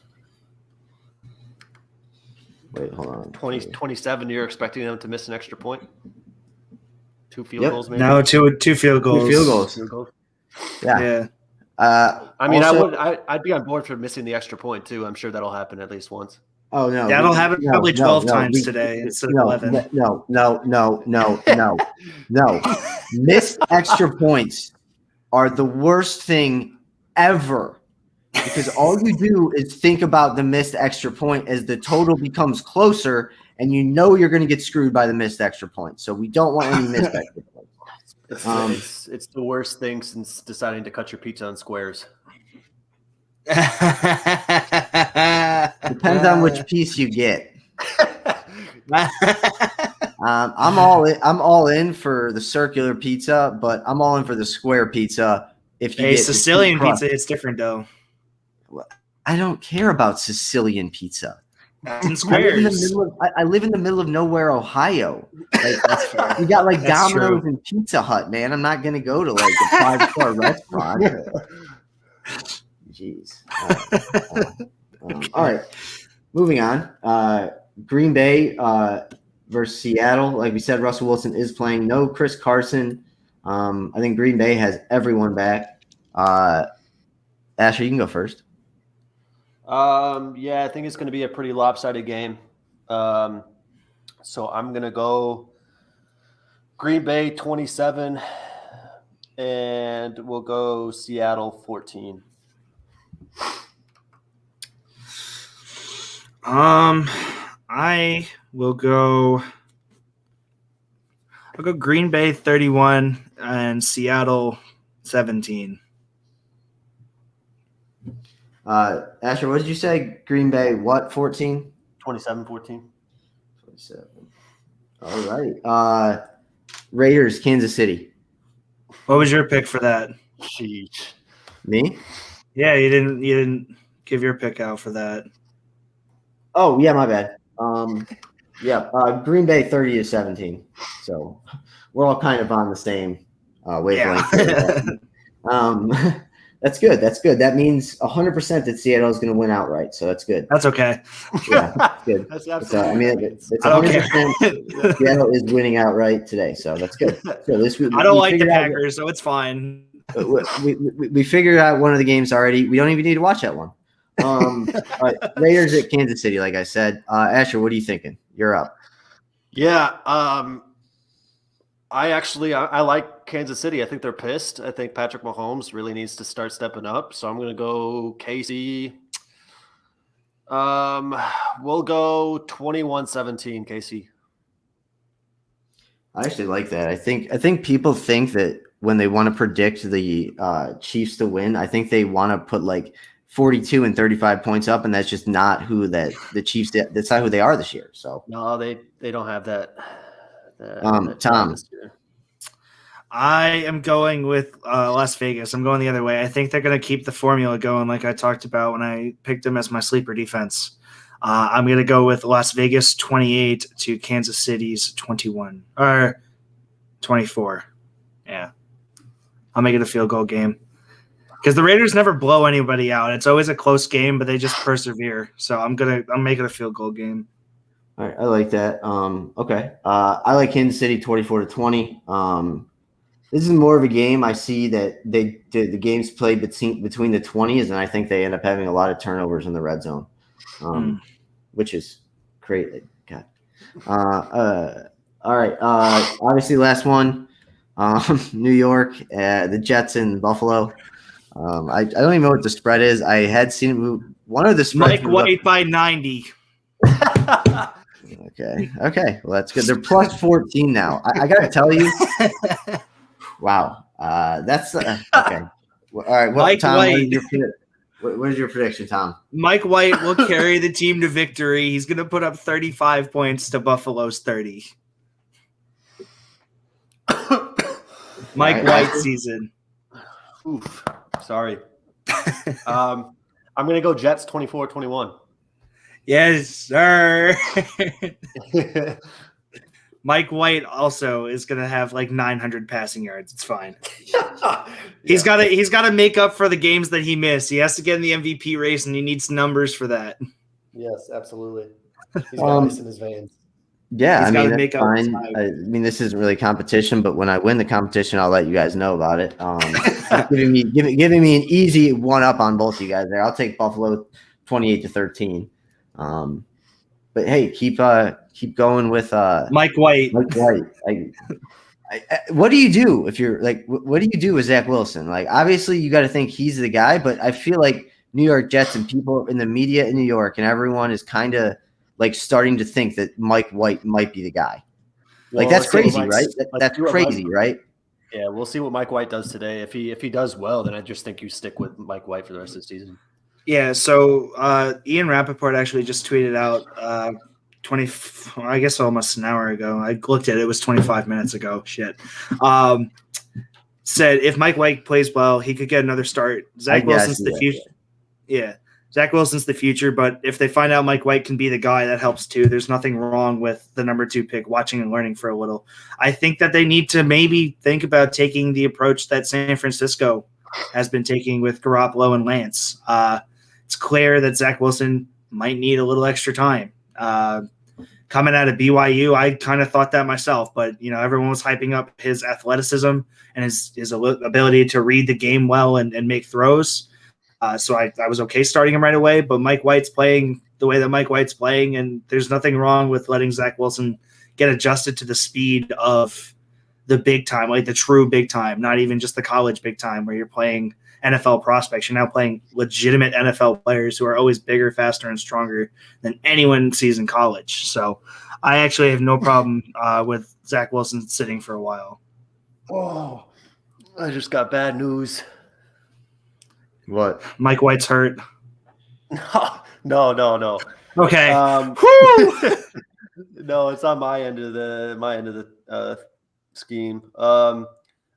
Wait, hold on. 27, you're expecting them to miss an extra point? 2 field goals, maybe? No, two field goals. 2 field goals. Yeah. I mean, also, I'd be on board for missing the extra point too. I'm sure that'll happen at least once. Oh no, that'll happen probably 12 times today instead of 11. No. Missed extra points are the worst thing ever. Because all you do is think about the missed extra point as the total becomes closer, and you know you're going to get screwed by the missed extra point. So we don't want any missed extra points. It's the worst thing since deciding to cut your pizza on squares. Depends on which piece you get. I'm all in for the circular pizza, but I'm all in for the square pizza. If you get Sicilian pizza, it's different though. I don't care about Sicilian pizza. In squares. I live in the middle of nowhere, Ohio. Like, you got like Domino's and Pizza Hut, man. I'm not gonna go to like a 5-star restaurant. Jeez. All right. Moving on. Green Bay versus Seattle. Like we said, Russell Wilson is playing. No Chris Carson. I think Green Bay has everyone back. Asher, you can go first. Yeah, I think it's going to be a pretty lopsided game. So I'm going to go Green Bay 27, and we'll go Seattle 14. I'll go Green Bay 31 and Seattle 17. Asher, what did you say? Green Bay, what, 14? 27-14. 27. All right. Raiders, Kansas City. What was your pick for that? Sheesh. Me? Yeah, you didn't give your pick out for that. Oh, yeah, my bad. Green Bay 30-17. So we're all kind of on the same wavelength. Yeah. That's good. That means 100% that Seattle is going to win outright. So that's good. That's okay. Yeah, that's good. That's absolutely. It's 100%. Seattle is winning outright today. So that's good. So I don't like the Packers, so it's fine. We figured out one of the games already. We don't even need to watch that one. All right, Raiders at Kansas City, like I said. Asher, what are you thinking? You're up. Yeah. I like Kansas City. I think they're pissed. I think Patrick Mahomes really needs to start stepping up. So I'm going to go KC We'll go 21-17, Casey. I actually like that. I think people think that when they want to predict the Chiefs to win, I think they want to put like 42 and 35 points up, and that's just not who the Chiefs. That's not who they are this year. So no, they don't have that. Tom. This year. I am going with Las Vegas. I'm going the other way. I think they're going to keep the formula going, like I talked about when I picked them as my sleeper defense. I'm going to go with Las Vegas 28 to Kansas City's 21 or 24. Yeah, I'll make it a field goal game because the Raiders never blow anybody out. It's always a close game, but they just persevere. So I'm making a field goal game. All right, I like that. Okay, I like Kansas City 24-20. This is more of a game I see that the games played between the 20s, and I think they end up having a lot of turnovers in the red zone. Which is great. God. All right. Obviously, last one, New York, the Jets in Buffalo. I don't even know what the spread is. I had seen it move. One of the spreads. Mike White by 90. Okay. Well, that's good. They're plus 14 now. I got to tell you. Wow. That's okay. All right. Mike Tom, White. What is your prediction, Tom? Mike White will carry the team to victory. He's going to put up 35 points to Buffalo's 30. Mike White season. Oof. Sorry. I'm going to go Jets 24-21. Yes, sir. Mike White also is going to have like 900 passing yards. It's fine. He's got to make up for the games that he missed. He has to get in the MVP race, and he needs numbers for that. Yes, absolutely. He's got ice in his veins. Yeah, that's fine. I mean, this isn't really competition, but when I win the competition, I'll let you guys know about it. giving me an easy one up on both of you guys there. I'll take Buffalo 28-13. But hey, keep going with Mike White. Mike White. What do you do if you're like? What do you do with Zach Wilson? Like, obviously, you got to think he's the guy, but I feel like New York Jets and people in the media in New York and everyone is kind of like starting to think that Mike White might be the guy. Like, that's crazy, right? That's crazy, right? Yeah, we'll see what Mike White does today. If he does well, then I just think you stick with Mike White for the rest of the season. Yeah, so Ian Rappaport actually just tweeted out I guess almost an hour ago. I looked at it. It was 25 minutes ago. Shit. Said if Mike White plays well, he could get another start. Zach Wilson's the future. Yeah. Zach Wilson's the future, but if they find out Mike White can be the guy, that helps too. There's nothing wrong with the number 2 pick watching and learning for a little. I think that they need to maybe think about taking the approach that San Francisco has been taking with Garoppolo and Lance. It's clear that Zach Wilson might need a little extra time. Coming out of BYU, I kind of thought that myself, but everyone was hyping up his athleticism and his ability to read the game well and make throws. So I was okay starting him right away, but Mike White's playing the way that Mike White's playing, and there's nothing wrong with letting Zach Wilson get adjusted to the speed of the big time, like the true big time, not even just the college big time where you're playing NFL prospects. You're now playing legitimate NFL players who are always bigger, faster, and stronger than anyone sees in college. So I actually have no problem with Zach Wilson sitting for a while. Oh, I just got bad news. What? Mike White's hurt. No. Okay. No, it's on my end of the scheme.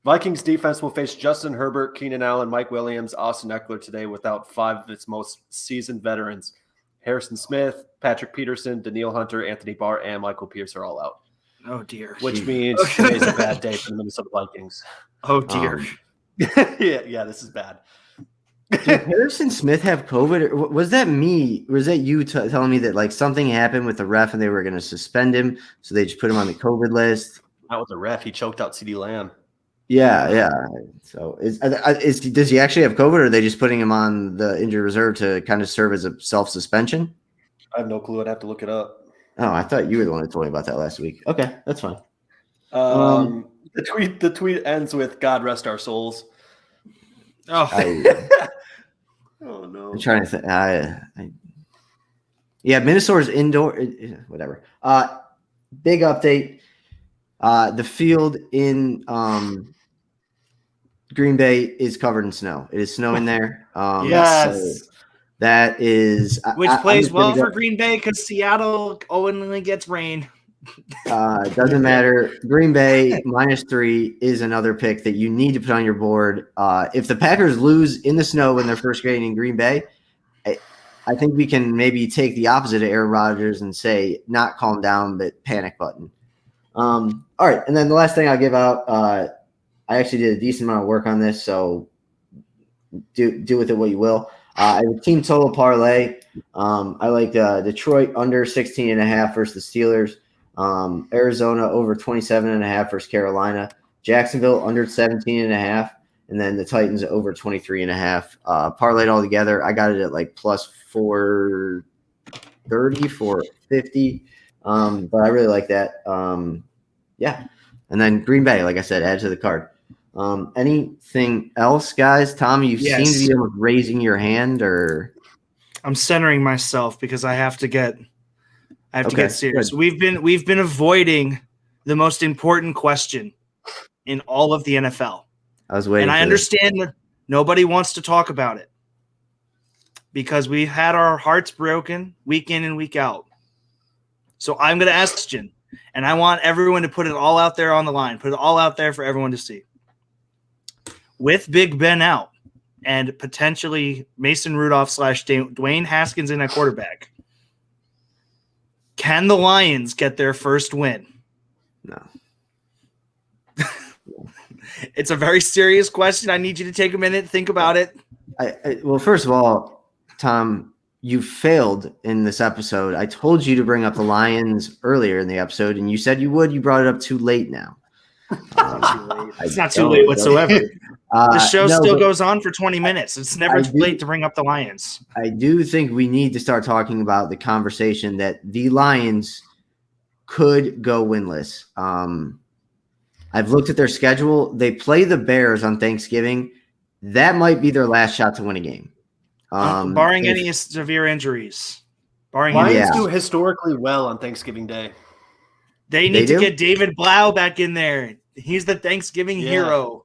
Vikings defense will face Justin Herbert, Keenan Allen, Mike Williams, Austin Eckler today without 5 of its most seasoned veterans. Harrison Smith, Patrick Peterson, Daniil Hunter, Anthony Barr, and Michael Pierce are all out. Oh, dear. Which means today's a bad day for the Minnesota Vikings. Oh, dear. Yeah, this is bad. Did Harrison Smith have COVID? Or was that me? Or was that you telling me that like something happened with the ref and they were going to suspend him, so they just put him on the COVID list? Not with the ref. He choked out CeeDee Lamb. Yeah. So does he actually have COVID, or are they just putting him on the injured reserve to kind of serve as a self-suspension? I have no clue. I'd have to look it up. Oh, I thought you were the one that told me about that last week. Okay, that's fine. The tweet ends with "God rest our souls." Oh, oh no! I'm trying to think. Yeah, Minnesota's indoor. Whatever. Big update. The field in Green Bay is covered in snow. It is snowing there. Yes. So that is Which I'm plays just gonna well go- for Green Bay because Seattle only gets rain. Doesn't matter. Green Bay -3 is another pick that you need to put on your board. If the Packers lose in the snow in their first game in Green Bay, I think we can maybe take the opposite of Aaron Rodgers and say not calm down, but panic button. All right, and then the last thing I'll give out. I actually did a decent amount of work on this, so do with it what you will. I have a team total parlay. I like Detroit under 16.5 versus the Steelers. Arizona over 27.5 versus Carolina. Jacksonville under 17.5, and then the Titans over 23.5. Parlayed all together. I got it at like plus 430, 450. But I really like that. Yeah. And then Green Bay, like I said, add to the card. Anything else, guys? Tom, you seem to be raising your hand, or I'm centering myself because I have to get serious. Good. We've been avoiding the most important question in all of the NFL. I was waiting. And I understand that nobody wants to talk about it because we've had our hearts broken week in and week out. So I'm going to ask question, and I want everyone to put it all out there on the line, put it all out there for everyone to see. With Big Ben out and potentially Mason Rudolph / Dwayne Haskins in at quarterback, can the Lions get their first win? No. It's a very serious question. I need you to take a minute, think about it. Well, first of all, Tom, you failed in this episode. I told you to bring up the Lions earlier in the episode, and you said you would. You brought it up too late now. It's not too late whatsoever. The show still goes on for 20 minutes. It's never too late to bring up the Lions. I do think we need to start talking about the conversation that the Lions could go winless. I've looked at their schedule. They play the Bears on Thanksgiving. That might be their last shot to win a game. Barring any severe injuries. Lions do historically well on Thanksgiving Day. They need to get David Blau back in there. He's the Thanksgiving hero.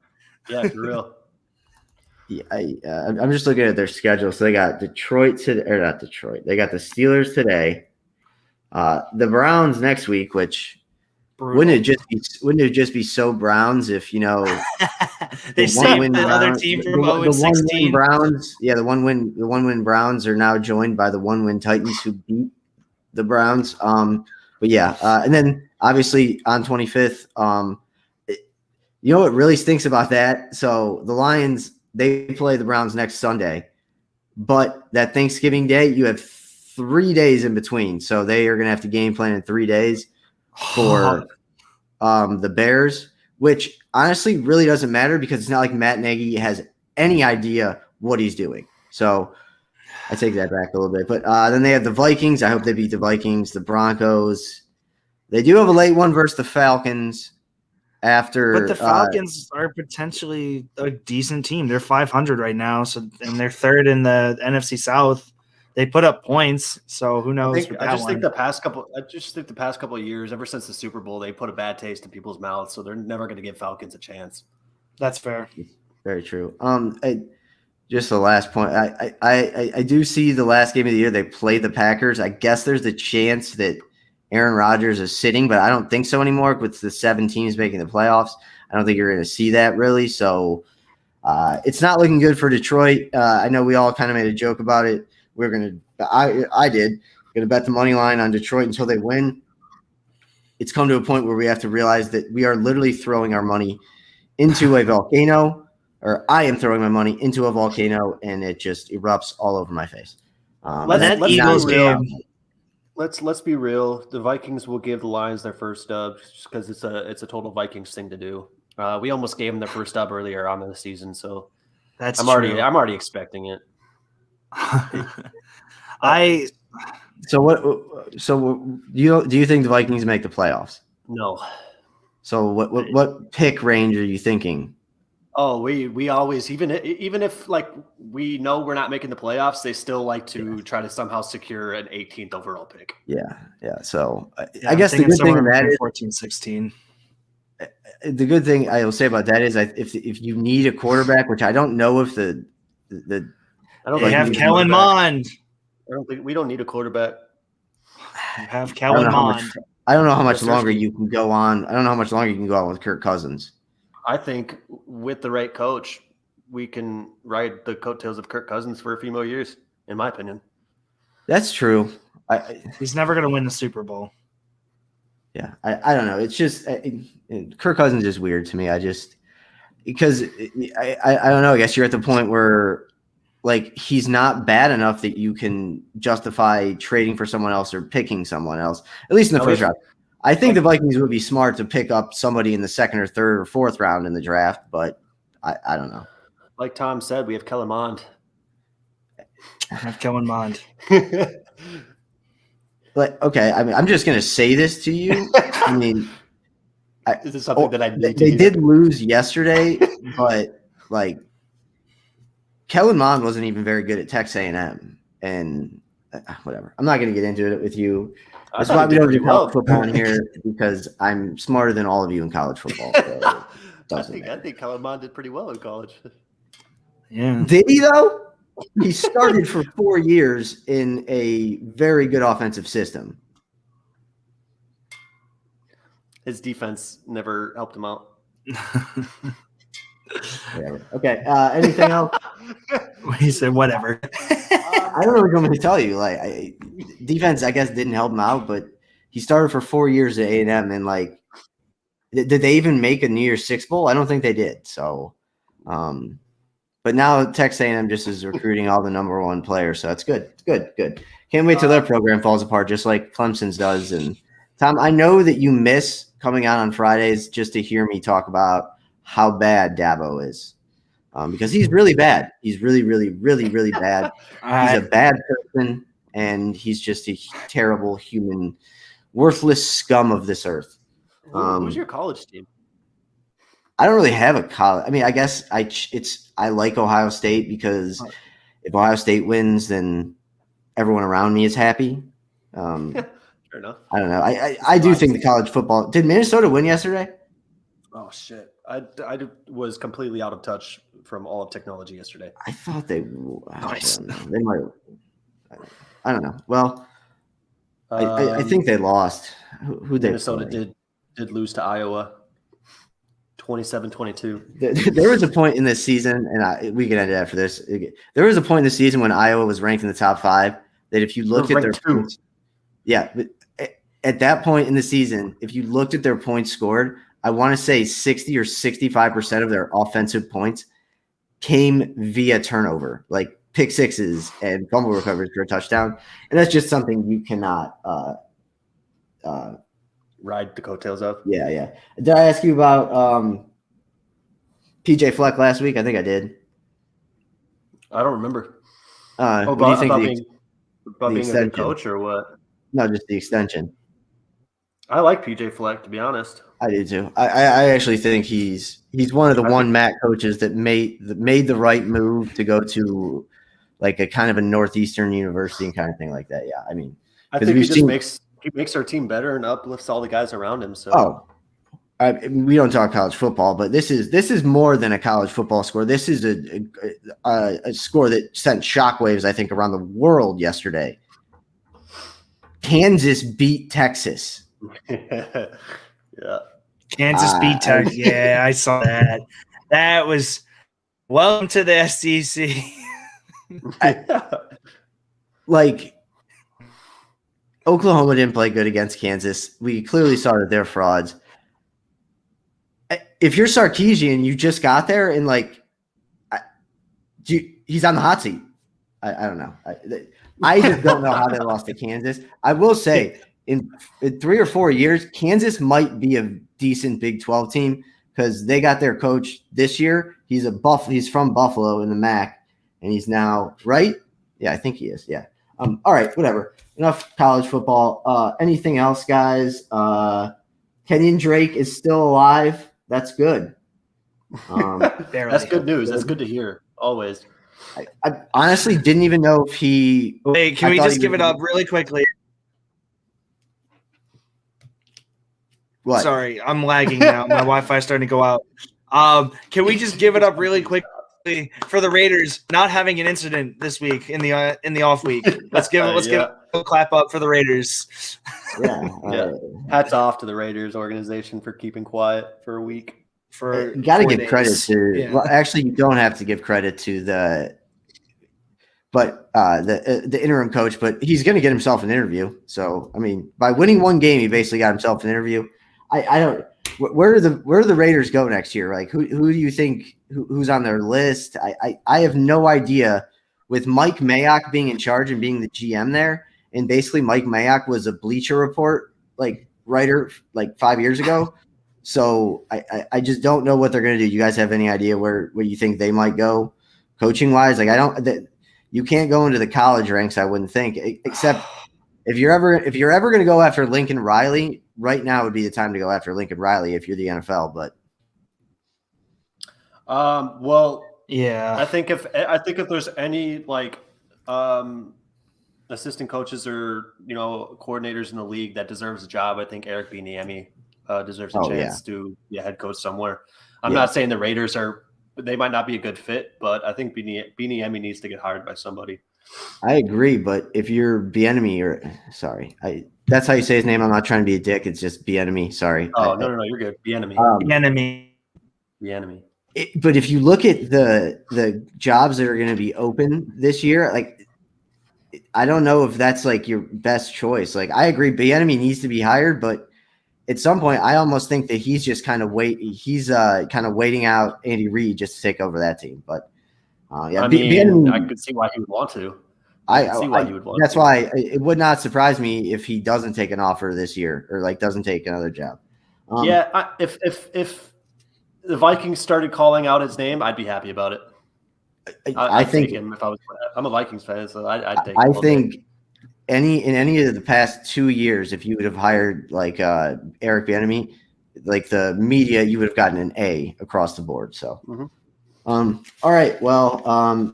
Yeah, for real. Yeah, I'm just looking at their schedule. So they got Detroit today, or not Detroit. They got the Steelers today. The Browns next week, which wouldn't it just be so Browns if they saved the other team from 0-16 Browns. Yeah, the one win Browns are now joined by the 1-win Titans who beat the Browns. But yeah, and then obviously on 25th, you know what really stinks about that? So the Lions, they play the Browns next Sunday, but that Thanksgiving Day, you have 3 days in between. So they are going to have to game plan in 3 days for the Bears, which honestly really doesn't matter because it's not like Matt Nagy has any idea what he's doing. So I take that back a little bit. But then they have the Vikings. I hope they beat the Vikings. The Broncos. They do have a late one versus the Falcons. But the Falcons are potentially a decent team. They're 500 right now, and they're third in the NFC South. They put up points, so who knows? I just think the past couple of years, ever since the Super Bowl, they put a bad taste in people's mouths, so they're never going to give Falcons a chance. That's fair. Very true. Just the last point. I do see the last game of the year they play the Packers. I guess there's the chance that Aaron Rodgers is sitting, but I don't think so anymore with the 7 teams making the playoffs. I don't think you're going to see that really. So it's not looking good for Detroit. I know we all kind of made a joke about it. I did going to bet the money line on Detroit until they win. It's come to a point where we have to realize that we are literally throwing our money into a volcano, or I am throwing my money into a volcano, and it just erupts all over my face. Let's be real. The Vikings will give the Lions their first dub just because it's a total Vikings thing to do. We almost gave them their first dub earlier on in the season, so I'm already expecting it. So do you think the Vikings make the playoffs? No. So what pick range are you thinking? Oh, we always even if like we know we're not making the playoffs, they still like to try to somehow secure an 18th overall pick. Yeah. So Yeah, I guess the good thing in that is 14, 16. the good thing I will say about that is if you need a quarterback, which I don't know if the I don't They think have we need a Kellen quarterback. Mond. I don't think we don't need a quarterback. You have I Kellen don't know how much Mond. I don't know how much Well, longer seriously. you can go on. I don't know how much longer you can go on with Kirk Cousins. I think with the right coach, we can ride the coattails of Kirk Cousins for a few more years, in my opinion. That's true. He's never going to win the Super Bowl. Yeah, I don't know. It's just Kirk Cousins is weird to me. Because I don't know. I guess you're at the point where like he's not bad enough that you can justify trading for someone else or picking someone else, at least in the first round. I think the Vikings would be smart to pick up somebody in the second or third or fourth round in the draft, but I don't know. Like Tom said, we have Kellen Mond. I have Kellen Mond. But okay, I mean, I'm just gonna say this to you. I mean, Is this something that I need to they hear? did lose yesterday, but like Kellen Mond wasn't even very good at Texas A&M, and whatever. I'm not gonna get into it with you. That's why we don't do college football in here because I'm smarter than all of you in college football. So I think Kellen Mond did pretty well in college. Yeah. Did he though? He started for 4 years in a very good offensive system. His defense never helped him out. Whatever. Okay. Anything else? He said whatever. I don't know what I'm going to tell you. Like defense, I guess, didn't help him out, but he started for 4 years at A&M, and like, did they even make a New Year's Six Bowl? I don't think they did. So, but now Texas A&M just is recruiting all the number one players, so that's good. It's good. Can't wait till their program falls apart, just like Clemson's does. And Tom, I know that you miss coming out on Fridays just to hear me talk about how bad Dabo is. Because he's really bad. He's really, really, really, really bad. He's a bad person, and he's just a terrible human, worthless scum of this earth. Who's your college team? I don't really have a college. I mean, I guess I like Ohio State because if Ohio State wins, then everyone around me is happy. Fair enough. I don't know. I do think the college football. Did Minnesota win yesterday? Oh shit! I was completely out of touch from all of technology yesterday. I thought they. Nice. They might. I don't know. Well, I think they lost. Who they? Minnesota did lose to Iowa, 27-22. There was a point in this season, and we can end it after this. There was a point in the season when Iowa was ranked in the top 5. That if you looked at their points, but at that point in the season, if you looked at their points scored, I want to say 60 or 65% of their offensive points came via turnover, like pick sixes and fumble recoveries for a touchdown, and that's just something you cannot ride the coattails of. Yeah. Did I ask you about PJ Fleck last week? I think I did. I don't remember. What do you think about being a good coach or what? No, just the extension. I like PJ Fleck, to be honest. I do too. I actually think he's one of the MAC coaches that made the right move to go to like a kind of a Northeastern university and kind of thing like that. Yeah, I mean, I think he makes our team better and uplifts all the guys around him. So we don't talk college football, but this is more than a college football score. This is a score that sent shockwaves, I think, around the world yesterday. Kansas beat Texas. Yeah. Kansas beat Texas. Yeah, I saw that. That was welcome to the SEC. Like Oklahoma didn't play good against Kansas. We clearly saw that they're frauds. If you're Sarkisian, you just got there and like he's on the hot seat. I don't know. I just don't know how they lost to Kansas. I will say in 3 or 4 years, Kansas might be a decent Big 12 team because they got their coach this year. He's from Buffalo in the MAC, and he's now right. Yeah, I think he is. Yeah. All right, whatever. Enough college football. Anything else, guys? Kenyon Drake is still alive. That's good. Barely. That's good news. That's good to hear. Always. I honestly didn't even know if he. Wait, can we just give it up really quickly? What? Sorry, I'm lagging now. My Wi-Fi is starting to go out. Can we just give it up really quickly for the Raiders not having an incident this week in the off week? Let's give a clap up for the Raiders. Yeah. Hats off to the Raiders organization for keeping quiet for a week. You got to give credit to. Yeah. Well, actually, you don't have to give credit to the interim coach, but he's going to get himself an interview. So, I mean, by winning one game, he basically got himself an interview. I don't. Where do the Raiders go next year? Like, who do you think who's on their list? I have no idea. With Mike Mayock being in charge and being the GM there, and basically Mike Mayock was a Bleacher Report writer 5 years ago. So I just don't know what they're going to do. You guys have any idea where you think they might go coaching wise? You can't go into the college ranks. I wouldn't think, except if you're ever going to go after Lincoln Riley. Right now would be the time to go after Lincoln Riley if you're the NFL. But yeah, I think if there's any assistant coaches or coordinators in the league that deserves a job, I think Eric Bieniemy deserves a chance to be a head coach somewhere. I'm not saying the Raiders they might not be a good fit, but I think Bieniemy needs to get hired by somebody. I agree, but if you're Bieniemy, that's how you say his name. I'm not trying to be a dick. It's just Bieniemy. Sorry. Oh, no, you're good. Bieniemy. Bieniemy. But if you look at the jobs that are going to be open this year, I don't know if that's your best choice. I agree, Bieniemy needs to be hired, but at some point, I almost think that he's just kind of waiting out Andy Reid just to take over that team. But I could see why he would want to. That's why it would not surprise me if he doesn't take an offer this year or doesn't take another job. If the Vikings started calling out his name, I'd be happy about it. I'd take him if I'm a Vikings fan, so I'd take him. I think in any of the past 2 years, if you would have hired Eric Bieniemy, the media, you would have gotten an A across the board. So, all right, well,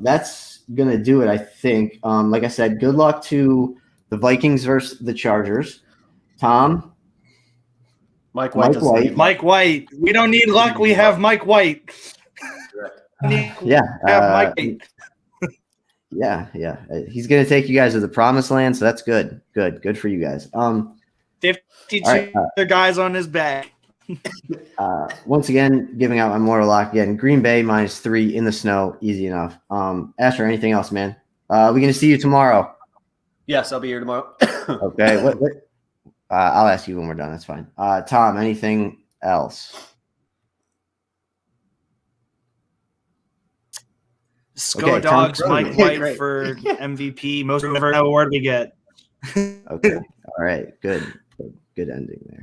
that's gonna do it, I think. Like I said, good luck to the Vikings versus the Chargers. Tom, Mike White. Mike White. We don't need luck. We have Mike White. Mike White. Yeah. He's gonna take you guys to the promised land, so that's good. Good for you guys. 52 right, guys on his back. Once again, giving out my moral lock again. Green Bay -3 in the snow, easy enough. Asher, anything else, man? We're gonna see you tomorrow. Yes, I'll be here tomorrow. Okay. What? I'll ask you when we're done. That's fine. Tom, anything else? Skull Dogs, Mike White for MVP, most award we get. Okay. All right. Good ending there.